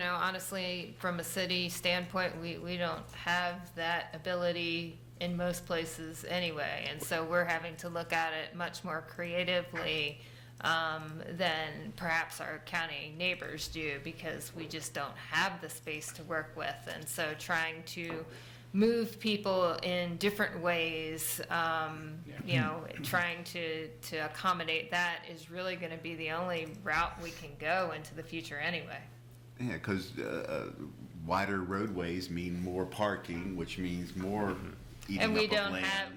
honestly, from a city standpoint, we don't have that ability in most places anyway. And so we're having to look at it much more creatively than perhaps our county neighbors do, because we just don't have the space to work with. And so trying to move people in different ways, trying to accommodate that is really going to be the only route we can go into the future anyway. Yeah, because wider roadways mean more parking, which means more eating And we up of don't land. have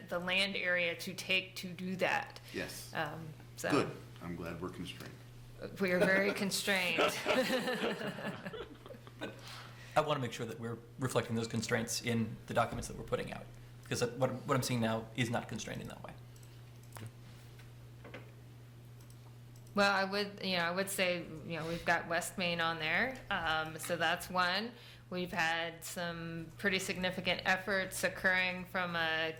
the land area to take to do that. Yes. So Good. I'm glad we're constrained. we are very constrained. I want to make sure that we're reflecting those constraints in the documents that we're putting out, because what I'm seeing now is not constrained in that way. Well, I would say, we've got West Main on there, so that's one. We've had some pretty significant efforts occurring from a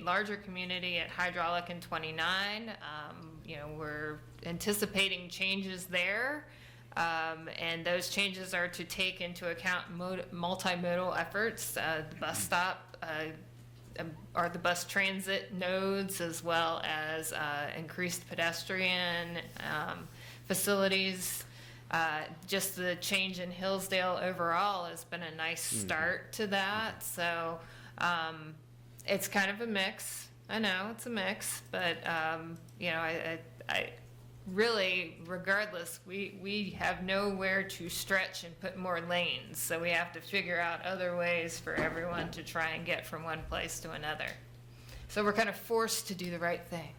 larger community at Hydraulic and 29. We're anticipating changes there, and those changes are to take into account multimodal efforts, the bus stop, or the bus transit nodes, as well as increased pedestrian facilities. Just the change in Hillsdale overall has been a nice start to that. So it's kind of a mix. I know it's a mix, but I really, regardless, we have nowhere to stretch and put more lanes. So we have to figure out other ways for everyone to try and get from one place to another. So we're kind of forced to do the right thing.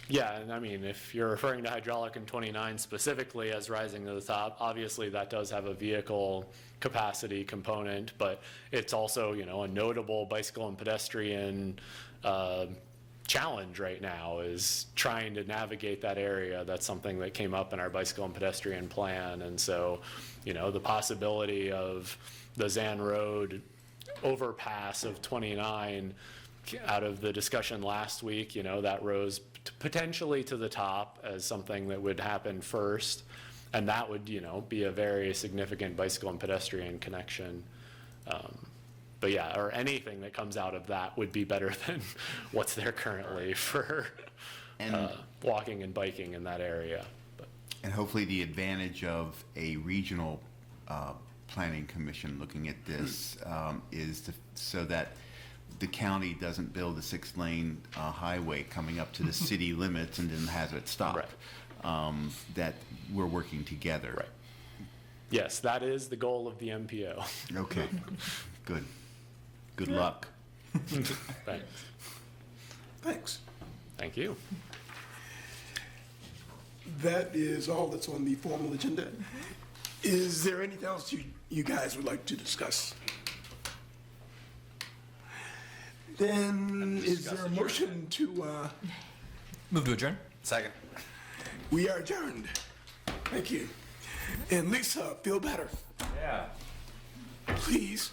Yeah, and I mean, if you're referring to hydraulic and 29 specifically as rising to the top, obviously that does have a vehicle capacity component, but it's also, you know, a notable bicycle and pedestrian challenge right now is trying to navigate that area. That's something that came up in our bicycle and pedestrian plan. And so, you know, the possibility of the Zan Road overpass of 29 out of the discussion last week, you know, that rose potentially to the top as something that would happen first. And that would, you know, be a very significant bicycle and pedestrian connection. But yeah, or anything that comes out of that would be better than what's there currently for walking and biking in that area. But. And hopefully the advantage of a regional planning commission looking at this is so that the county doesn't build a 6-lane highway coming up to the city limits and then has it stop. Right. That we're working together. Right. Yes, that is the goal of the MPO. Okay, good. Good luck. Thanks. Thanks. Thank you. That is all that's on the formal agenda. Is there anything else you guys would like to discuss? Then is there a motion to, Move to adjourn? Second. we are adjourned. Thank you. And Lisa, feel better. Yeah. Please.